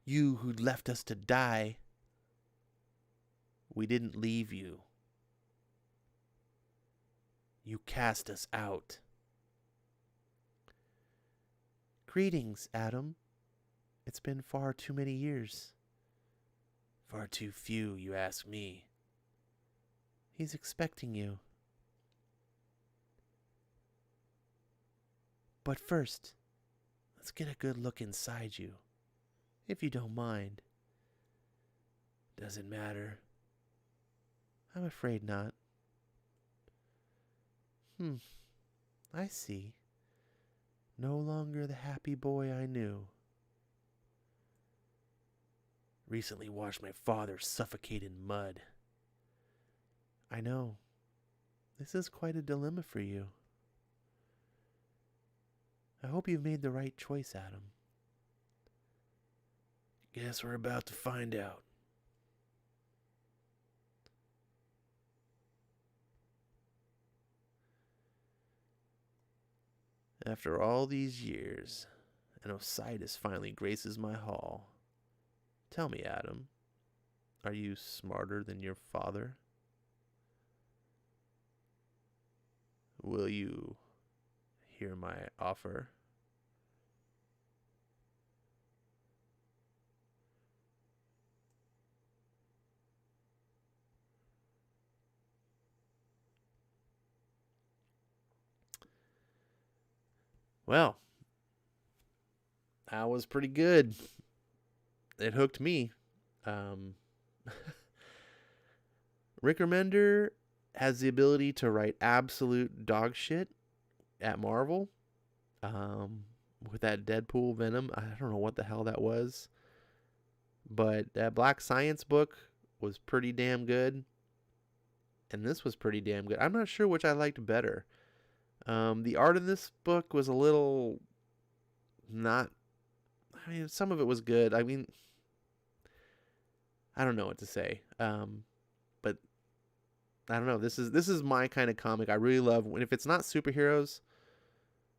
You who left us to die. We didn't leave you. You cast us out. Greetings, Adam. It's been far too many years. Far too few, you ask me. He's expecting you. But first, let's get a good look inside you, if you don't mind. Doesn't matter. I'm afraid not. I see. No longer the happy boy I knew. Recently watched my father suffocate in mud. I know. This is quite a dilemma for you. I hope you've made the right choice, Adam. Guess we're about to find out. After all these years, an Osiris finally graces my hall. Tell me, Adam, are you smarter than your father? Will you hear my offer? Well, that was pretty good. It hooked me. Rick Remender has the ability to write absolute dog shit at Marvel. With that Deadpool Venom, I don't know what the hell that was. But that Black Science book was pretty damn good. And this was pretty damn good. I'm not sure which I liked better. The art in this book was a little not... I mean, some of it was good. I mean, I don't know what to say. But I don't know. This is my kind of comic. I really love if it's not superheroes.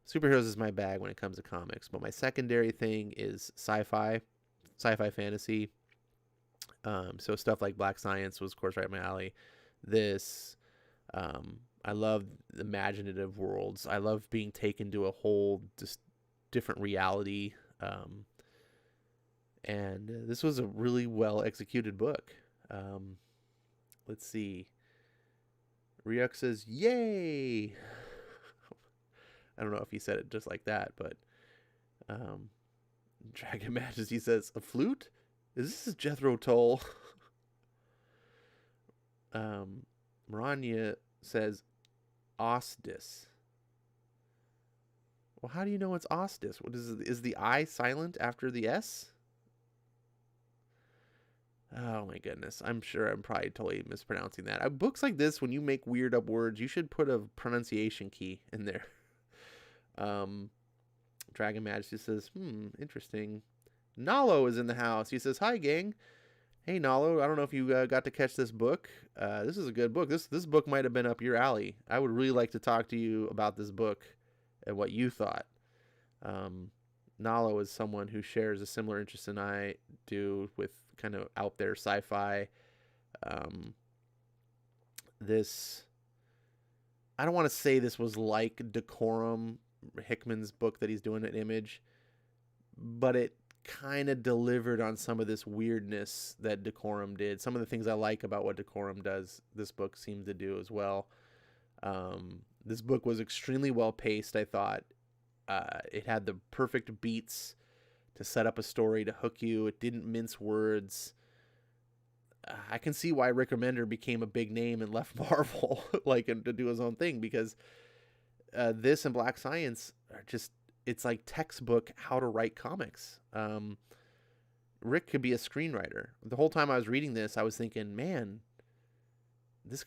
Superheroes is my bag when it comes to comics. But my secondary thing is sci-fi fantasy. So stuff like Black Science was, of course, right up my alley. This, I love imaginative worlds. I love being taken to a whole just different reality. And this was a really well executed book. Let's see. Ryuk says, "Yay!" I don't know if he said it just like that, but Dragon Majesty says, "A flute? Is this Jethro Tull?" Maranya says, "Ostis." Well, how do you know it's Ostis? What is the I silent after the S? Oh my goodness. I'm sure I'm probably totally mispronouncing that. Books like this, when you make weird up words, you should put a pronunciation key in there. Dragon Majesty says, interesting. Nalo is in the house. He says, "Hi, gang." Hey, Nalo. I don't know if you got to catch this book. This is a good book. This book might have been up your alley. I would really like to talk to you about this book and what you thought. Nalo is someone who shares a similar interest in I do with kind of out there sci-fi. This, I don't want to say this was like Decorum, Hickman's book that he's doing at Image, but it kind of delivered on some of this weirdness that Decorum did. Some of the things I like about what Decorum does, this book seems to do as well. This book was extremely well paced, I thought. It had the perfect beats to set up a story to hook you. It didn't mince words. I can see why Rick Remender became a big name and left Marvel, like, and to do his own thing, because this and Black Science are just, it's like textbook how to write comics. Rick could be a screenwriter. The whole time I was reading this, I was thinking, man, this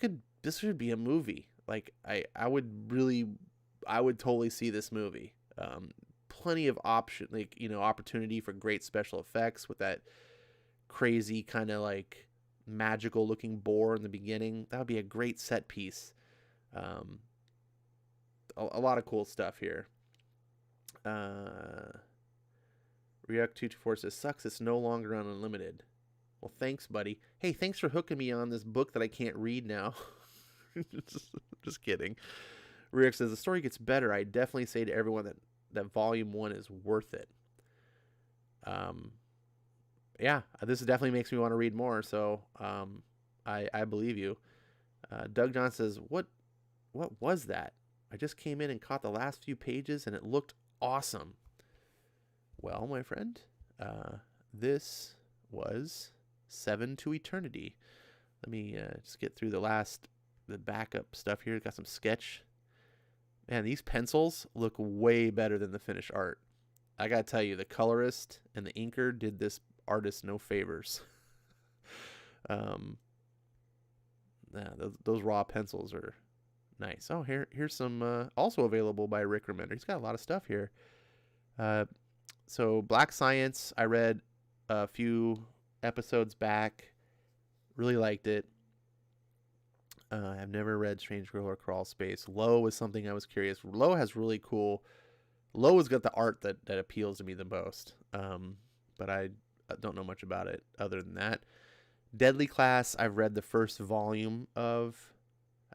should be a movie. Like, I would totally see this movie. Plenty of opportunity for great special effects with that crazy kind of like magical looking boar in the beginning. That would be a great set piece. A lot of cool stuff here. Ryuk224 says, "Sucks, it's no longer on Unlimited." Well, thanks, buddy. Hey, thanks for hooking me on this book that I can't read now. Just kidding. Ryuk says, "The story gets better. I definitely say to everyone that volume 1 is worth it." Yeah, this definitely makes me want to read more. So, I believe you. Doug John says, what was that? I just came in and caught the last few pages and it looked awesome. Well, my friend, this was 7 to Eternity. Let me just get through the backup stuff here. Got some sketch. Man, these pencils look way better than the finished art. I gotta tell you, the colorist and the inker did this artist no favors. Those raw pencils are nice. Oh, here's some also available by Rick Remender. He's got a lot of stuff here. So Black Science, I read a few episodes back. Really liked it. I've never read Strange Girl or Crawl Space. Low was something I was curious. Low has really cool. Low has got the art that appeals to me the most. But I don't know much about it other than that. Deadly Class, I've read the first volume of.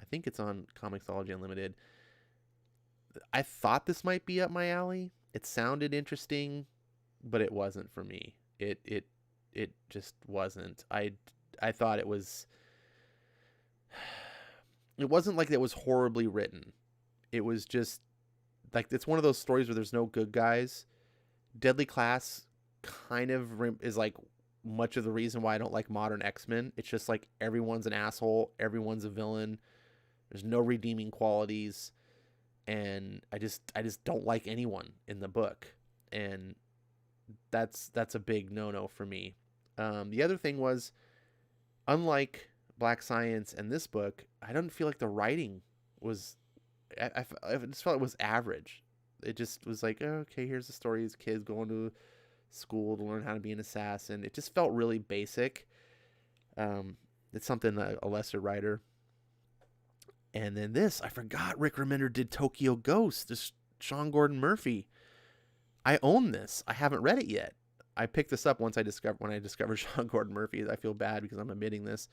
I think it's on Comixology Unlimited. I thought this might be up my alley. It sounded interesting, but it wasn't for me. It just wasn't. I thought it was. It wasn't like it was horribly written. It was just like, it's one of those stories where there's no good guys. Deadly Class kind of is like much of the reason why I don't like modern X-Men. It's just like everyone's an asshole, everyone's a villain. There's no redeeming qualities, and I just don't like anyone in the book, and that's a big no-no for me. The other thing was, unlike Black Science and this book, I don't feel like the writing was. I just felt it was average. It just was like, oh, okay, here's the story. These kids going to school to learn how to be an assassin. It just felt really basic. It's something that a lesser writer. And then this, I forgot Rick Remender did Tokyo Ghost. This Sean Gordon Murphy. I own this. I haven't read it yet. I picked this up when I discovered Sean Gordon Murphy. I feel bad because I'm admitting this.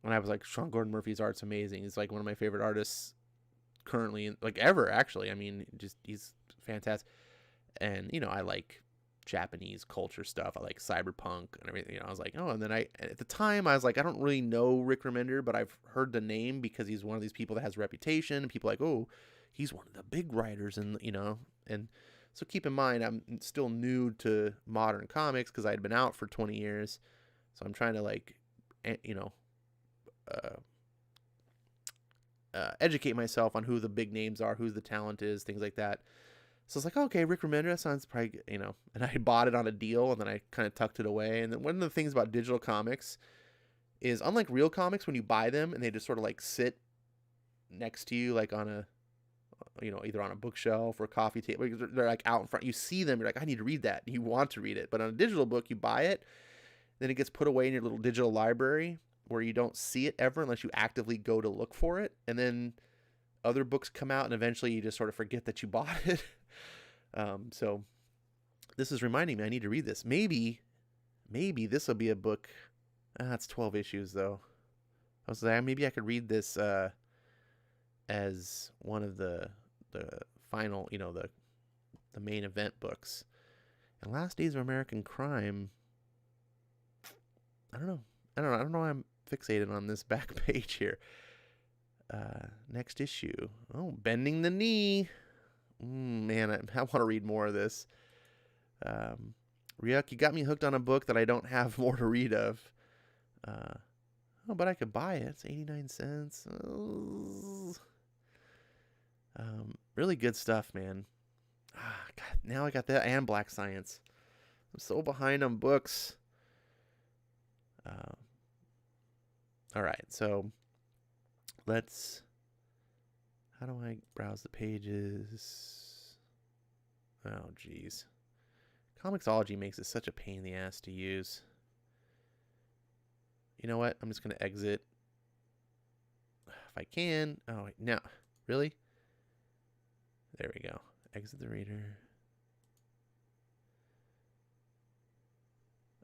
And I was like, Sean Gordon Murphy's art's amazing. He's like one of my favorite artists currently, like ever, actually. I mean, just he's fantastic. And I like Japanese culture stuff. I like cyberpunk and everything. I was like, oh, and then at the time I was like, I don't really know Rick Remender, but I've heard the name because he's one of these people that has reputation, and people are like, oh, he's one of the big writers, and and so keep in mind I'm still new to modern comics because I had been out for 20 years, so I'm trying to like, uh, educate myself on who the big names are, who the talent is, things like that. So I was like, oh, okay, Rick Remender, that sounds probably, and I bought it on a deal, and then I kind of tucked it away. And then one of the things about digital comics is, unlike real comics, when you buy them and they just sort of like sit next to you, like on a, either on a bookshelf or a coffee table, they're like out in front. You see them, you're like, I need to read that. You want to read it. But on a digital book, you buy it, then it gets put away in your little digital library where you don't see it ever unless you actively go to look for it. And then other books come out, and eventually you just sort of forget that you bought it. So this is reminding me I need to read this. Maybe this will be a book. It's 12 issues though. I was like, maybe I could read this as one of the final, the main event books. And Last Days of American Crime. I don't know why I'm fixated on this back page here. Next issue. Oh, Bending the Knee. Man, I want to read more of this. Ryuk, you got me hooked on a book that I don't have more to read of. But I could buy it. It's 89 cents. Really good stuff, man. God, now I got that and Black Science. I'm so behind on books. All right, so how do I browse the pages? Oh, geez. Comixology makes it such a pain in the ass to use. You know what? I'm just going to exit. If I can. Oh, wait, no. Really? There we go. Exit the reader.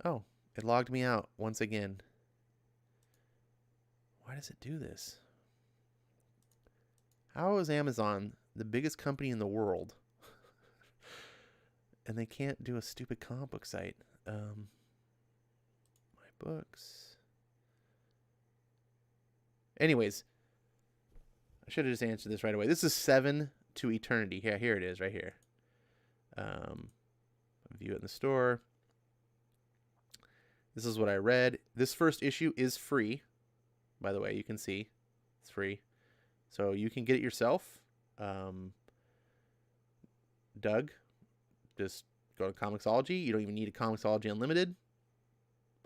Oh, it logged me out once again. Why does it do this? How is Amazon the biggest company in the world and they can't do a stupid comic book site? My books. Anyways, I should have just answered this right away. This is 7 to Eternity. Yeah, here it is, right here. View it in the store. This is what I read. This first issue is free. By the way, you can see it's free. So you can get it yourself. Doug, just go to Comixology. You don't even need a Comixology Unlimited.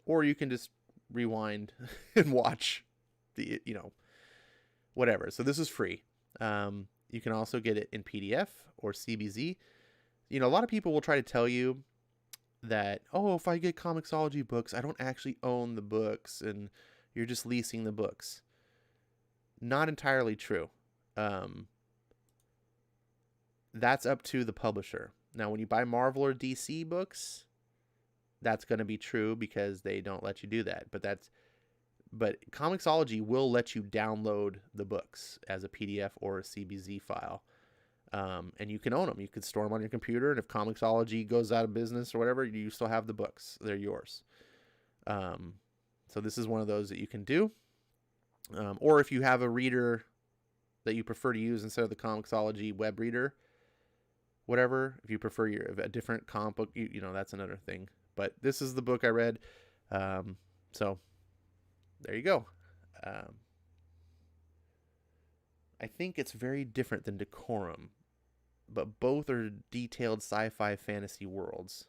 Or you can just rewind and watch the, whatever. So this is free. You can also get it in PDF or CBZ. A lot of people will try to tell you that, oh, if I get Comixology books, I don't actually own the books and you're just leasing the books. Not entirely true. That's up to the publisher. Now, when you buy Marvel or DC books, that's going to be true because they don't let you do that. But Comixology will let you download the books as a PDF or a CBZ file. And you can own them. You can store them on your computer. And if Comixology goes out of business or whatever, you still have the books. They're yours. So this is one of those that you can do. Or if you have a reader that you prefer to use instead of the Comixology web reader, whatever, if you prefer a different comic book, that's another thing. But this is the book I read. So there you go. I think it's very different than Decorum, but both are detailed sci-fi fantasy worlds.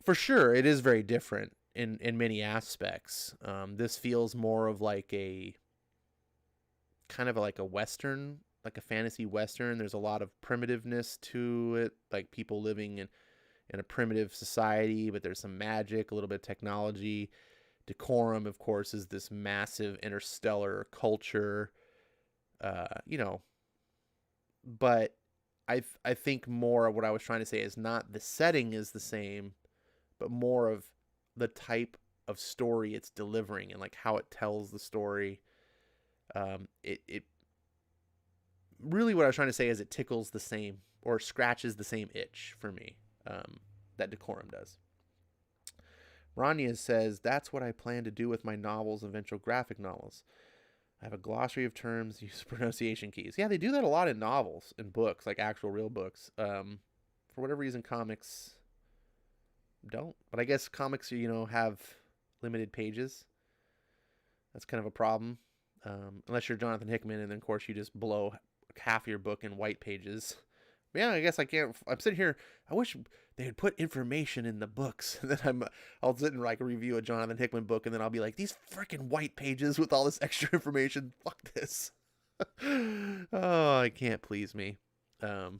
For sure, it is very different in many aspects. This feels more of like a kind of like a Western, like a fantasy Western. There's a lot of primitiveness to it, like people living in a primitive society, but there's some magic, a little bit of technology. Decorum, of course, is this massive interstellar culture, but I think more of what I was trying to say is not the setting is the same, but more of the type of story it's delivering and like how it tells the story. It really, what I was trying to say is it tickles the same or scratches the same itch for me that Decorum does. Rania says, that's what I plan to do with my novels, eventual graphic novels. I have a glossary of terms, use pronunciation keys. Yeah, they do that a lot in novels and books, like actual real books. For whatever reason, comics don't. But I guess comics, have limited pages. That's kind of a problem. Unless you're Jonathan Hickman, and then, of course, you just blow half your book in white pages. But yeah, I guess I can't. I'm sitting here. I wish they had put information in the books. And then I'll sit and like review a Jonathan Hickman book, and then I'll be like, these freaking white pages with all this extra information. Fuck this. Oh, I can't please me. Because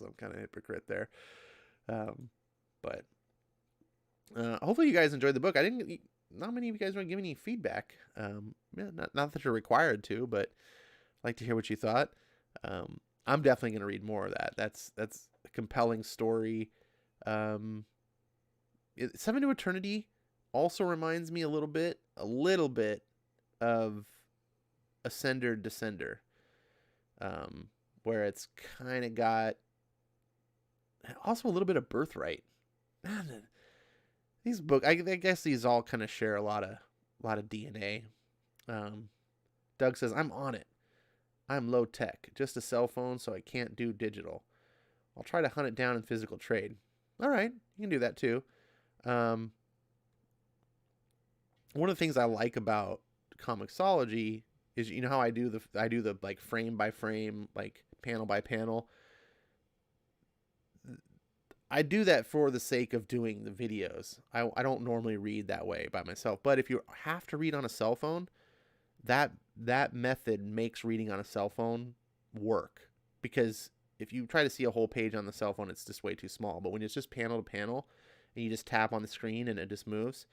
I'm kind of a hypocrite there. But hopefully you guys enjoyed the book. Not many of you guys are giving any feedback. Not that you're required to, but I'd like to hear what you thought. I'm definitely going to read more of that. That's a compelling story. Seven to Eternity also reminds me a little bit of Ascender Descender, where it's kind of got also a little bit of Birthright. Man, these books, I guess these all kind of share a lot of DNA. Doug says, I'm on it. I'm low tech, just a cell phone, so I can't do digital. I'll try to hunt it down in physical trade. All right, you can do that too. One of the things I like about Comixology is, how I do the like frame by frame, like panel by panel. I do that for the sake of doing the videos. I don't normally read that way by myself, but if you have to read on a cell phone, that method makes reading on a cell phone work, because if you try to see a whole page on the cell phone, it's just way too small. But when it's just panel to panel and you just tap on the screen and it just moves,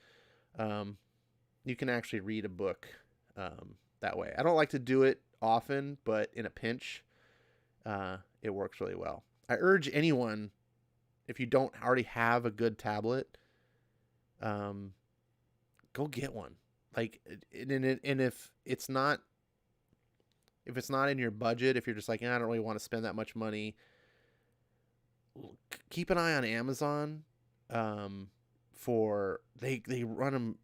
you can actually read a book that way. I don't like to do it often, but in a pinch, it works really well. I urge anyone, if you don't already have a good tablet, go get one. Like, and if it's not in your budget, if you're just like, I don't really want to spend that much money, keep an eye on Amazon. For they run them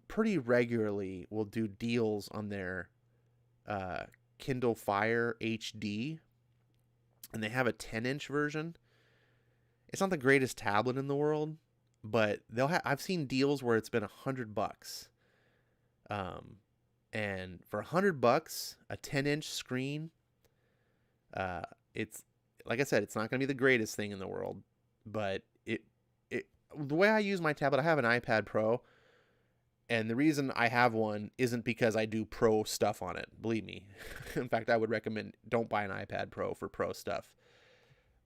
pretty regularly. Will do deals on their Kindle Fire HD, and they have a 10-inch version. It's not the greatest tablet in the world, but I've seen deals where it's been $100. And for $100, a 10-inch screen, it's, like I said, it's not going to be the greatest thing in the world, but the way I use my tablet, I have an iPad Pro, and the reason I have one isn't because I do pro stuff on it. Believe me. In fact, I would recommend don't buy an iPad Pro for pro stuff.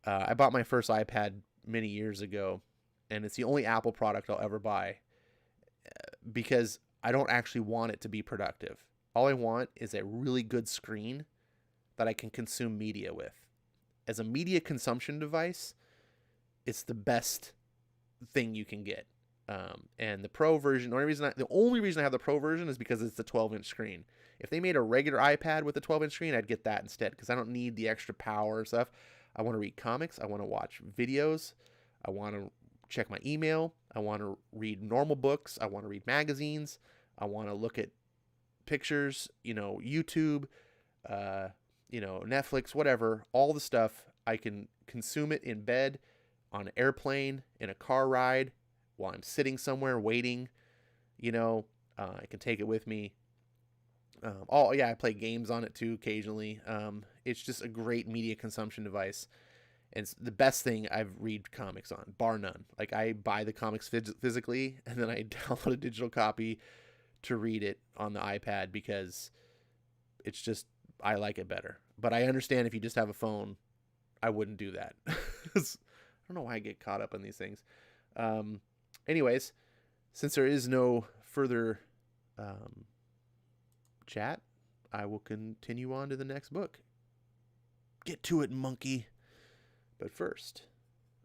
I bought my first iPad many years ago, and it's the only Apple product I'll ever buy, because I don't actually want it to be productive. All I want is a really good screen that I can consume media with. As a media consumption device, it's the best thing you can get. And the Pro version, the only reason I have the Pro version is because it's the 12-inch screen. If they made a regular iPad with a 12-inch screen, I'd get that instead, because I don't need the extra power and stuff. I want to read comics. I want to watch videos. I want to check my email. I want to read normal books. I want to read magazines. I want to look at pictures, YouTube, Netflix, whatever, all the stuff. I can consume it in bed, on an airplane, in a car ride, while I'm sitting somewhere waiting. I can take it with me. I play games on it too occasionally. It's just a great media consumption device. And it's the best thing I've read comics on, bar none. Like, I buy the comics physically, and then I download a digital copy to read it on the iPad, because it's just, I like it better. But I understand if you just have a phone, I wouldn't do that. I don't know why I get caught up in these things. Anyways, since there is no further chat, I will continue on to the next book. Get to it, monkey. But first,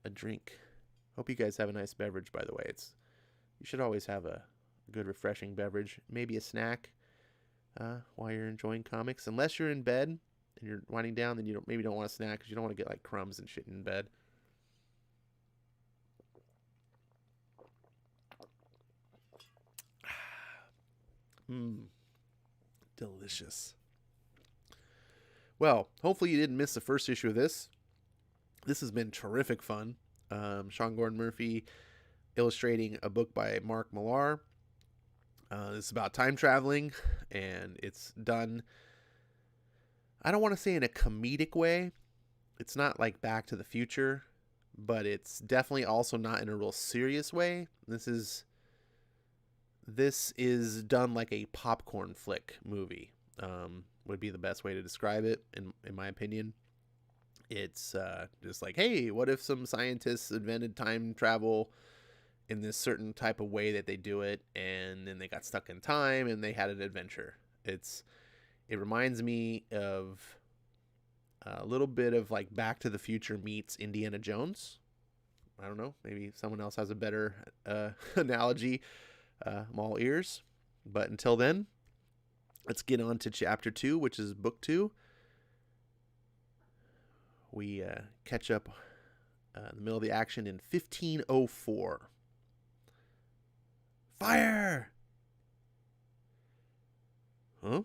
a drink. Hope you guys have a nice beverage, by the way. It's You should always have a good, refreshing beverage, maybe a snack while you're enjoying comics. Unless you're in bed and you're winding down, then you maybe don't want a snack because you don't want to get like crumbs and shit in bed. Mmm, delicious. Well, hopefully you didn't miss the first issue of this. This has been terrific fun. Sean Gordon Murphy illustrating a book by Mark Millar. It's about time traveling, and it's done, I don't want to say in a comedic way. It's not like Back to the Future, but it's definitely also not in a real serious way. This is done like a popcorn flick movie, would be the best way to describe it, in my opinion. It's just like, hey, what if some scientists invented time travel in this certain type of way that they do it, and then they got stuck in time and they had an adventure. It reminds me of a little bit of like Back to the Future meets Indiana Jones. I don't know, maybe someone else has a better analogy. I'm all ears. But until then, let's get on to chapter 2, which is book 2. We catch up in the middle of the action in 1504. Fire! Huh?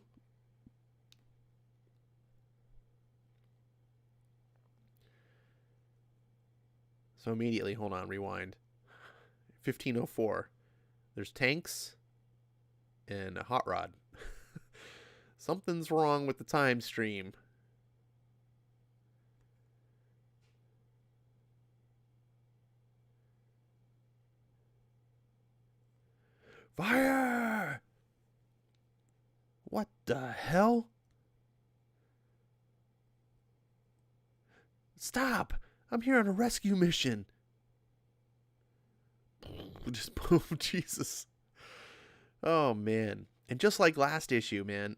So immediately, hold on, rewind. 1504. There's tanks and a hot rod. Something's wrong with the time stream. Fire! What the hell? Stop! I'm here on a rescue mission. Just boom, Jesus. Oh, man. And just like last issue, man,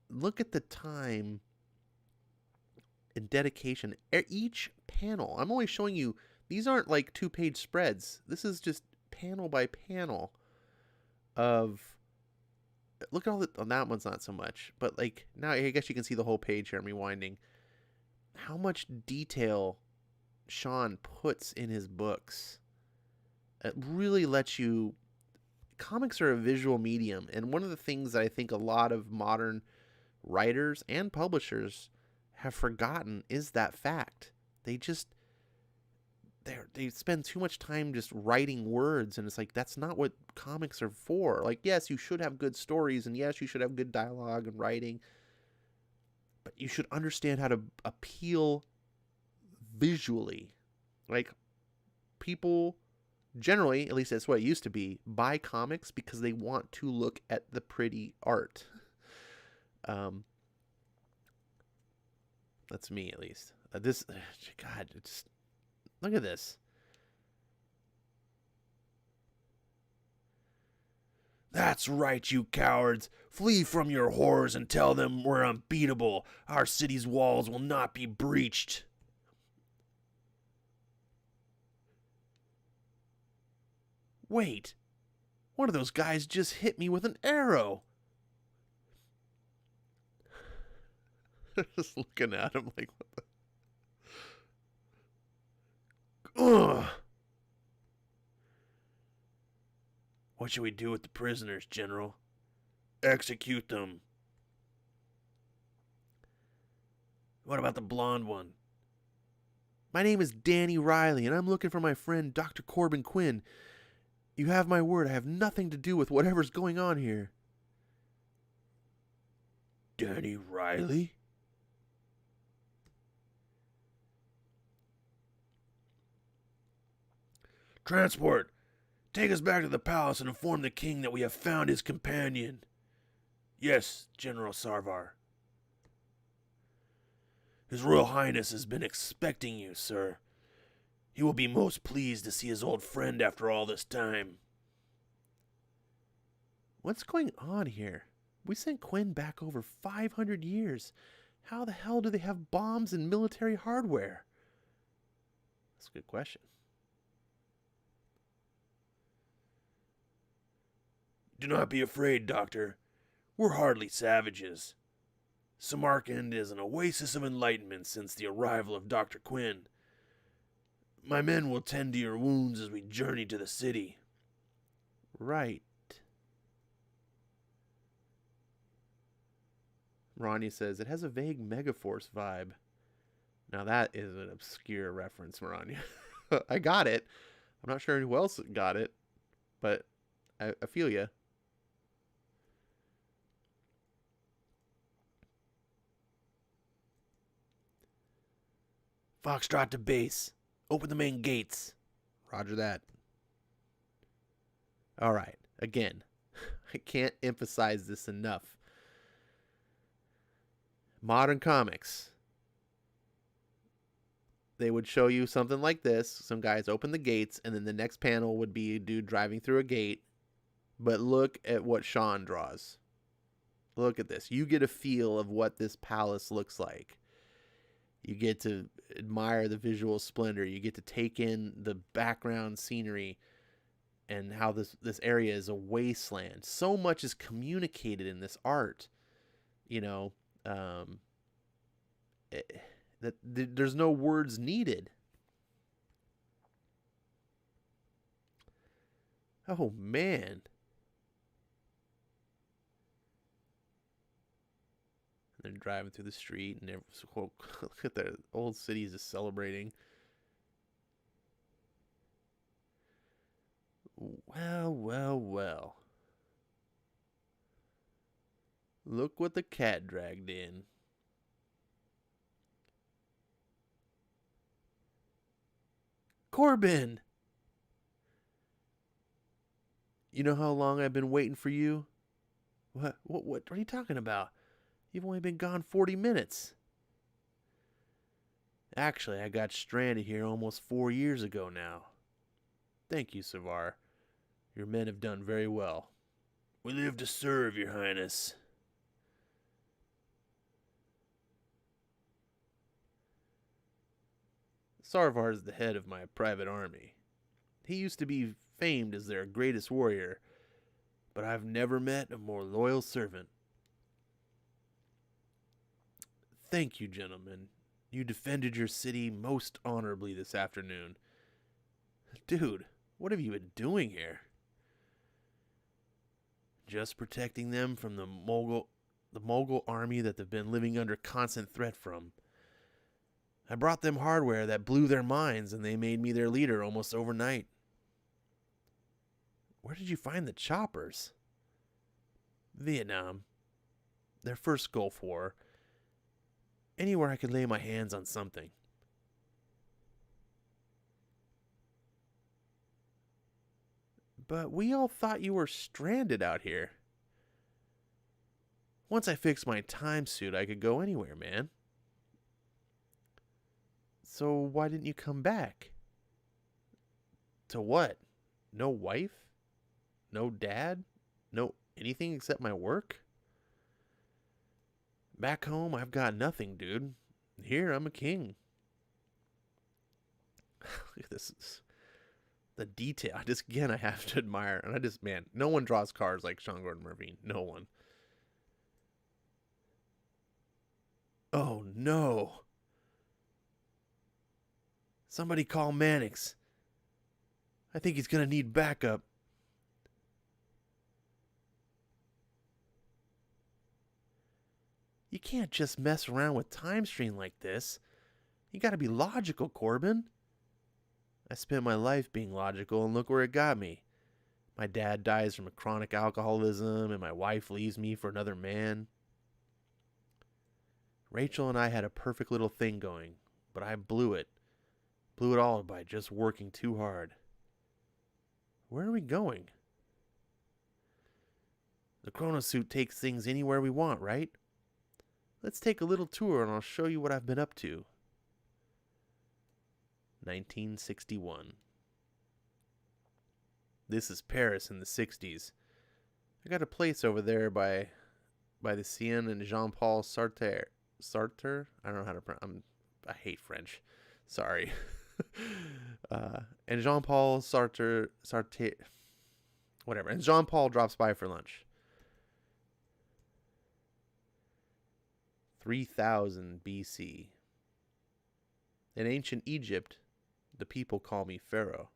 look at the time and dedication. Each panel, I'm only showing you, these aren't like 2-page spreads. This is just panel by panel of, look at all the, oh, that one's not so much, but like now I guess you can see the whole page here. I'm rewinding. How much detail Sean puts in his books. It really lets you, comics are a visual medium, and one of the things that I think a lot of modern writers and publishers have forgotten is that fact. They spend too much time just writing words, and it's like, that's not what comics are for. Like, yes, you should have good stories, and yes, you should have good dialogue and writing, but you should understand how to appeal visually. Like, people generally, at least that's what it used to be, buy comics because they want to look at the pretty art. That's me, at least. God, just look at this. That's right, you cowards. Flee from your horrors and tell them we're unbeatable. Our city's walls will not be breached. Wait, one of those guys just hit me with an arrow. They're just looking at him like, what the... Ugh. What should we do with the prisoners, General? Execute them. What about the blonde one? My name is Danny Riley, and I'm looking for my friend Dr. Corbin Quinn. You have my word, I have nothing to do with whatever's going on here. Danny Riley? Transport! Take us back to the palace and inform the king that we have found his companion. Yes, General Sarvar. His Royal Highness has been expecting you, sir. He will be most pleased to see his old friend after all this time. What's going on here? We sent Quinn back over 500 years. How the hell do they have bombs and military hardware? That's a good question. Do not be afraid, Doctor. We're hardly savages. Samarkand is an oasis of enlightenment since the arrival of Dr. Quinn. My men will tend to your wounds as we journey to the city. Right. Maranya says, it has a vague Megaforce vibe. Now that is an obscure reference, Maranya. I got it. I'm not sure who else got it, but I feel you. Foxtrot to base. Open the main gates. Roger that. All right. Again, I can't emphasize this enough. Modern comics. They would show you something like this. Some guys open the gates, and then the next panel would be a dude driving through a gate. But look at what Sean draws. Look at this. You get a feel of what this palace looks like. You get to admire the visual splendor. You get to take in the background scenery and how this area is a wasteland. So much is communicated in this art. You know, there's no words needed. Oh, man. They're driving through the street, and look at the old city is just celebrating. Well, well, well. Look what the cat dragged in. Corbin! You know how long I've been waiting for you? What are you talking about? You've only been gone 40 minutes. Actually, I got stranded here almost 4 years ago now. Thank you, Savar. Your men have done very well. We live to serve, Your Highness. Sarvar is the head of my private army. He used to be famed as their greatest warrior, but I've never met a more loyal servant. Thank you, gentlemen. You defended your city most honorably this afternoon. Dude, what have you been doing here? Just protecting them from the Mogul army that they've been living under constant threat from. I brought them hardware that blew their minds, and they made me their leader almost overnight. Where did you find the choppers? Vietnam. Their first Gulf War. Anywhere I could lay my hands on something. But we all thought you were stranded out here. Once I fixed my time suit, I could go anywhere, man. So why didn't you come back? To what? No wife? No dad? No anything except my work? Back home, I've got nothing, dude. Here, I'm a king. Look at this. The detail. I have to admire. And man, no one draws cars like Sean Gordon Murphy. No one. Oh, no. Somebody call Mannix. I think he's going to need backup. You can't just mess around with time stream like this. You got to be logical, Corbin. I spent my life being logical, and look where it got me. My dad dies from a chronic alcoholism, and my wife leaves me for another man. Rachel and I had a perfect little thing going, but I blew it. Blew it all by just working too hard. Where are we going? The chronosuit takes things anywhere we want, right? Let's take a little tour and I'll show you what I've been up to. 1961. This is Paris in the 60s. I got a place over there by the Seine and Jean-Paul Sartre. Sartre? I don't know how to pronounce. I hate French. Sorry. And Jean-Paul Sartre. Whatever. And Jean Paul drops by for lunch. 3000 BC. In ancient Egypt, the people call me Pharaoh.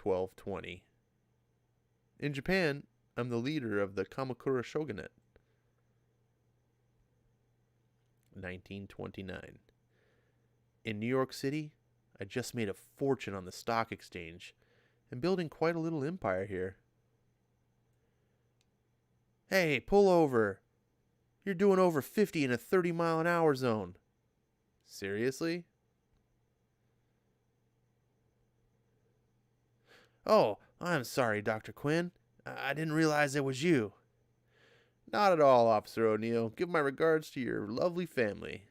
1220. In Japan, I'm the leader of the Kamakura shogunate. 1929. In New York City, I just made a fortune on the stock exchange and building quite a little empire here. Hey, pull over. You're doing over 50 in a 30-mile-an-hour zone. Seriously? Oh, I'm sorry, Dr. Quinn. I didn't realize it was you. Not at all, Officer O'Neill. Give my regards to your lovely family.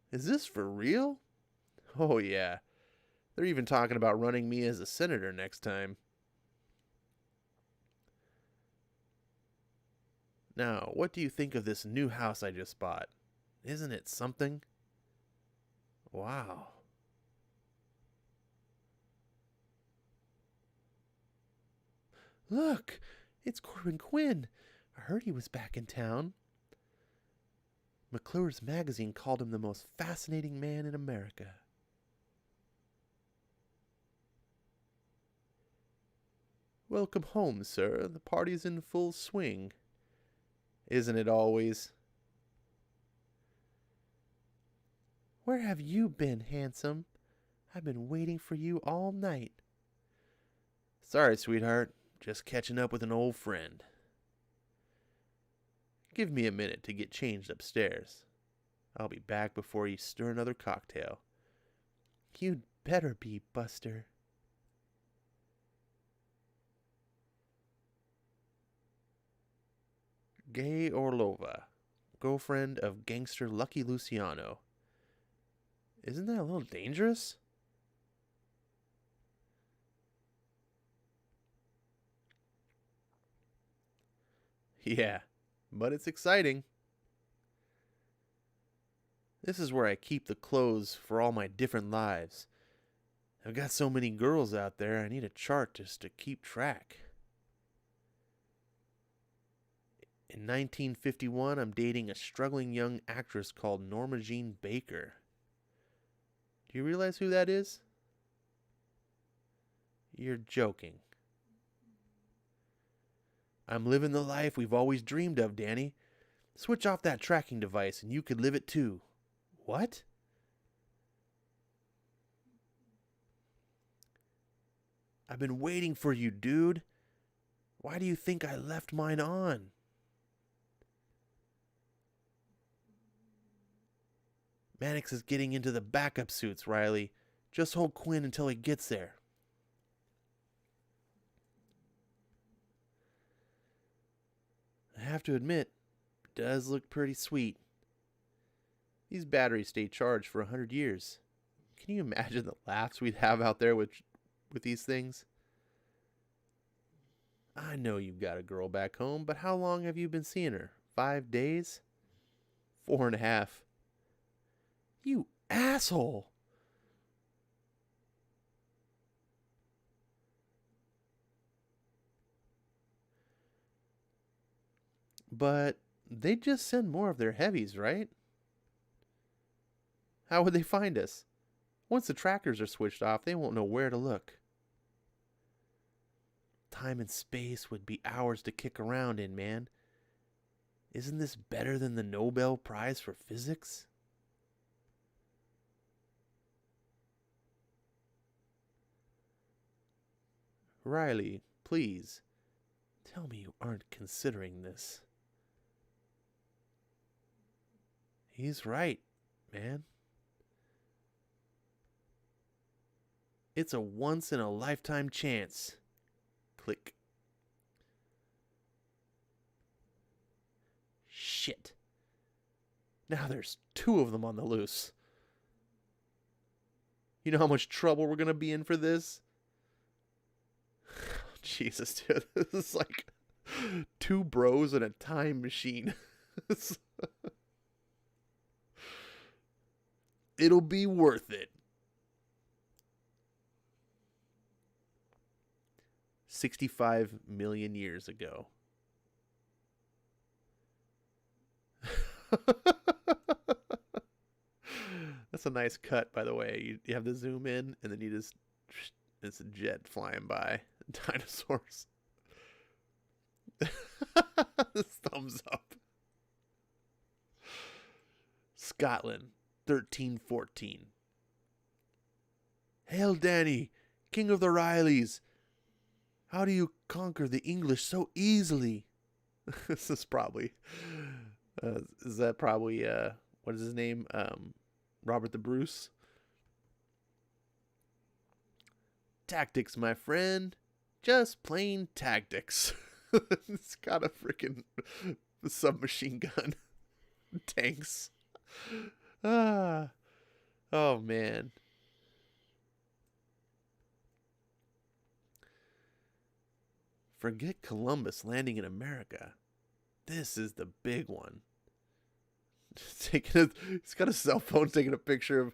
Is this for real? Oh, yeah. They're even talking about running me as a senator next time. Now, what do you think of this new house I just bought? Isn't it something? Wow. Look, it's Corbin Quinn. I heard he was back in town. McClure's magazine called him the most fascinating man in America. Welcome home, sir. The party's in full swing. Isn't it always? Where have you been, handsome? I've been waiting for you all night. Sorry, sweetheart. Just catching up with an old friend. Give me a minute to get changed upstairs. I'll be back before you stir another cocktail. You'd better be, Buster. Gay Orlova, girlfriend of gangster Lucky Luciano. Isn't that a little dangerous? Yeah, but it's exciting. This is where I keep the clothes for all my different lives. I've got so many girls out there, I need a chart just to keep track. In 1951, I'm dating a struggling young actress called Norma Jean Baker. Do you realize who that is? You're joking. I'm living the life we've always dreamed of, Danny. Switch off that tracking device and you could live it too. What? I've been waiting for you, dude. Why do you think I left mine on? Mannix is getting into the backup suits, Riley. Just hold Quinn until he gets there. I have to admit, it does look pretty sweet. These batteries stay charged for 100 years. Can you imagine the laughs we'd have out there with these things? I know you've got a girl back home, but how long have you been seeing her? 5 days? 4.5. You asshole! But they'd just send more of their heavies, right? How would they find us? Once the trackers are switched off, they won't know where to look. Time and space would be ours to kick around in, man. Isn't this better than the Nobel Prize for Physics? Riley, please, tell me you aren't considering this. He's right, man. It's a once-in-a-lifetime chance. Click. Shit. Now there's 2 of them on the loose. You know how much trouble we're going to be in for this? Jesus, dude. This is like 2 bros and a time machine. It'll be worth it. 65 million years ago. That's a nice cut, by the way. You have the zoom in, and then you just, it's a jet flying by. Dinosaurs. Thumbs up. Scotland, 1314. Hail, Danny, king of the Rileys. How do you conquer the English so easily? This is probably, is that probably, what is his name? Robert the Bruce? Tactics, my friend. Just plain tactics. It's got a freaking submachine gun. Tanks. Ah. Oh, man. Forget Columbus landing in America. This is the big one. He's got a cell phone taking a picture of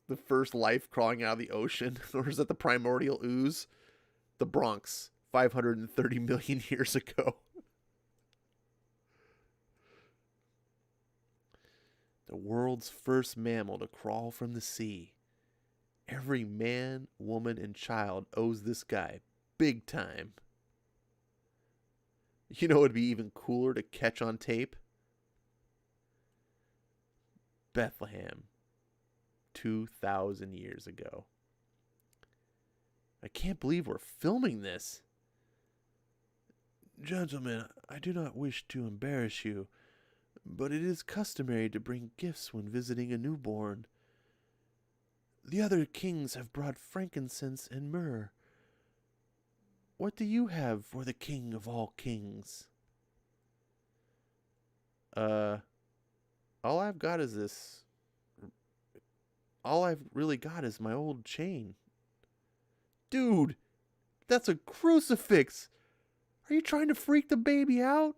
the first life crawling out of the ocean. Or is that the primordial ooze? The Bronx, 530 million years ago. The world's first mammal to crawl from the sea. Every man, woman, and child owes this guy big time. You know, it'd be even cooler to catch on tape. Bethlehem, 2,000 years ago. I can't believe we're filming this. Gentlemen, I do not wish to embarrass you, but it is customary to bring gifts when visiting a newborn. The other kings have brought frankincense and myrrh. What do you have for the king of all kings? All I've got is this. All I've really got is my old chain. Dude, that's a crucifix. Are you trying to freak the baby out?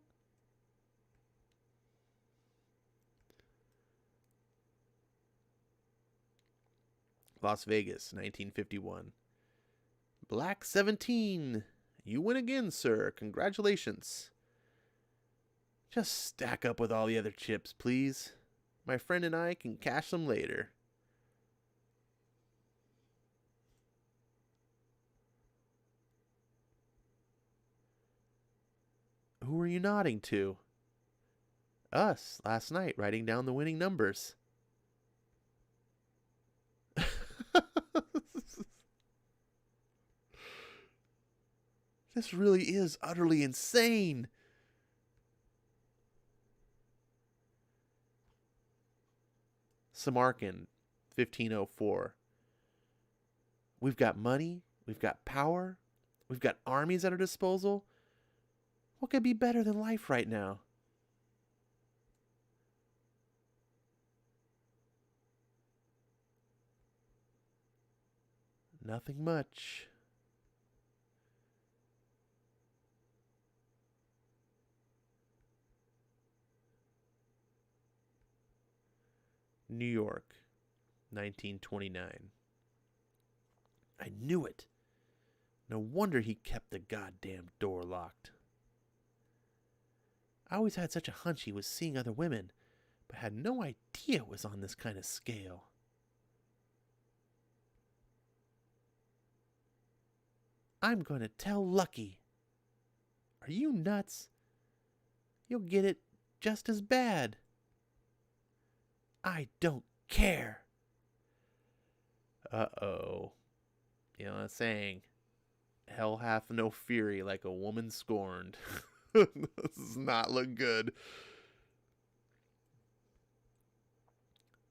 Las Vegas, 1951. Black 17. You win again, sir. Congratulations. Just stack up with all the other chips, please. My friend and I can cash them later. Who are you nodding to? Us, last night, writing down the winning numbers. This really is utterly insane. Samarkand, 1504. We've got money, we've got power, we've got armies at our disposal. What could be better than life right now? Nothing much. New York, 1929. I knew it. No wonder he kept the goddamn door locked. I always had such a hunch he was seeing other women, but had no idea it was on this kind of scale. I'm going to tell Lucky. Are you nuts? You'll get it just as bad. I don't care. Uh-oh. You know what I'm saying? Hell hath no fury like a woman scorned. This does not look good.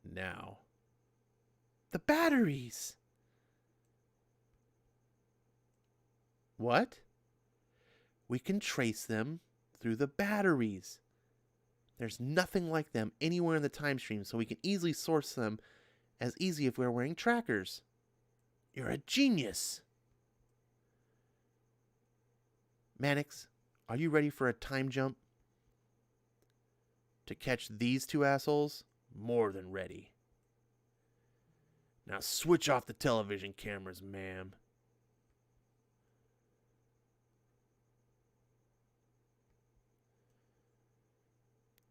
Now. The batteries. What? We can trace them through the batteries. There's nothing like them anywhere in the time stream, so we can easily source them as easy if we're wearing trackers. You're a genius. Mannix, are you ready for a time jump? To catch these two assholes? More than ready. Now switch off the television cameras, ma'am.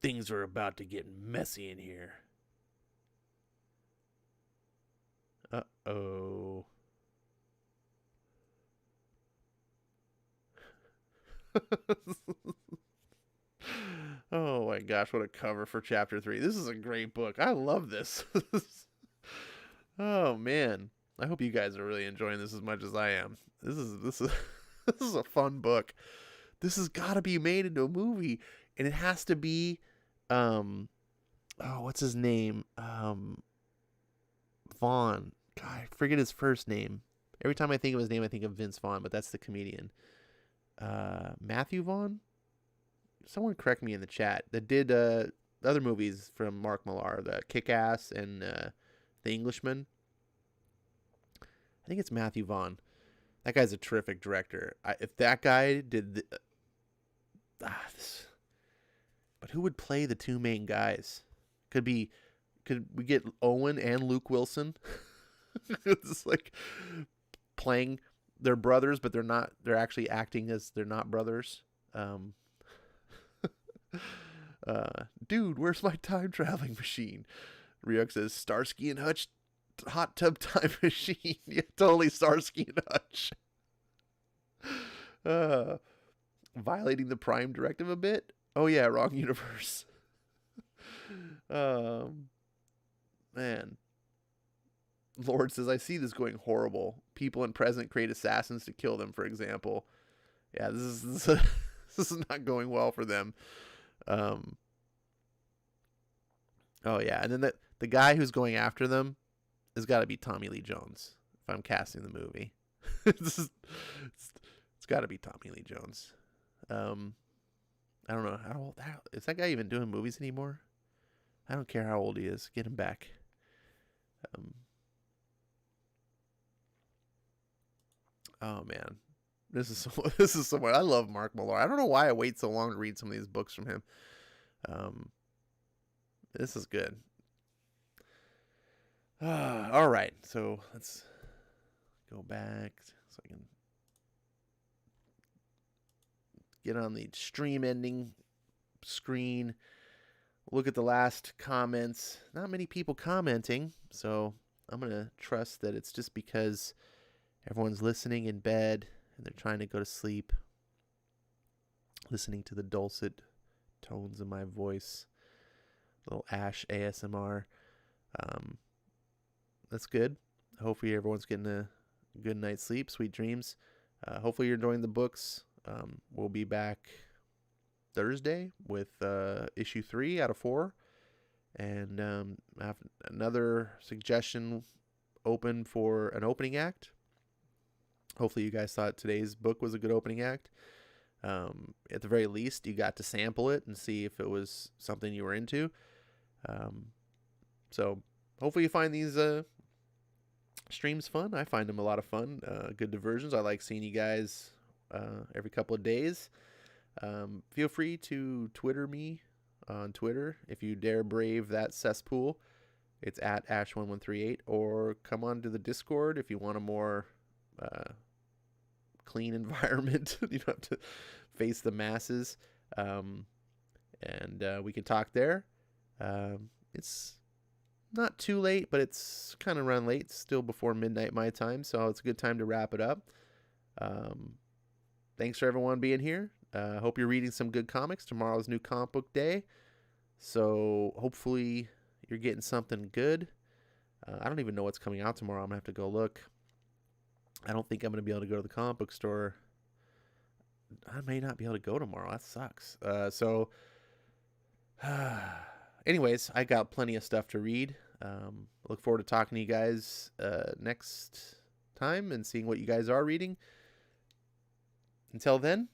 Things are about to get messy in here. Uh-oh. Oh my gosh, what a cover for chapter 3. This is a great book. I love this. Oh man. I hope you guys are really enjoying this as much as I am. This is this is a fun book. This has got to be made into a movie, and it has to be oh, what's his name? Vaughn. God, I forget his first name. Every time I think of his name, I think of Vince Vaughn, but that's the comedian. Matthew Vaughn? Someone correct me in the chat. That did other movies from Mark Millar, the Kick-Ass and The Englishman. I think it's Matthew Vaughn. That guy's a terrific director. If that guy did but who would play the two main guys? Could we get Owen and Luke Wilson? It's like playing their brothers, but they're not. They're actually acting as they're not brothers. Dude, where's my time traveling machine? Ryuk says Starsky and Hutch hot tub time machine. Yeah, totally Starsky and Hutch. Violating the Prime Directive a bit. Oh yeah, wrong universe. Man. Lord says, I see this going horrible. People in present create assassins to kill them, for example. Yeah, this is not going well for them. Oh yeah, and then the guy who's going after them has got to be Tommy Lee Jones. If I'm casting the movie, it's got to be Tommy Lee Jones. I don't know how old is that guy even doing movies anymore. I don't care how old he is. Get him back. Oh man, this is someone I love. Mark Millar. I don't know why I wait so long to read some of these books from him. This is good. All right, so let's go back so I can get on the stream ending screen. Look at the last comments. Not many people commenting, so I'm gonna trust that it's just because everyone's listening in bed and they're trying to go to sleep, listening to the dulcet tones of my voice. Little Ash ASMR. That's good. Hopefully everyone's getting a good night's sleep, sweet dreams. Hopefully you're enjoying the books. We'll be back Thursday with issue 3 out of 4. And I have another suggestion open for an opening act. Hopefully you guys thought today's book was a good opening act. At the very least, you got to sample it and see if it was something you were into. So hopefully you find these streams fun. I find them a lot of fun. Good diversions. I like seeing you guys every couple of days. Feel free to Twitter me on Twitter if you dare brave that cesspool. It's at Ash1138, or come on to the Discord if you want a more clean environment. You don't have to face the masses. And we can talk there. It's not too late, but it's kind of run late, still before midnight my time, so it's a good time to wrap it up. Thanks for everyone being here. Hope you're reading some good comics. Tomorrow's new comic book day, so hopefully you're getting something good. I don't even know what's coming out tomorrow. I'm going to have to go look. I don't think I'm going to be able to go to the comic book store. I may not be able to go tomorrow. That sucks. Anyways, I got plenty of stuff to read. Look forward to talking to you guys next time and seeing what you guys are reading. Until then,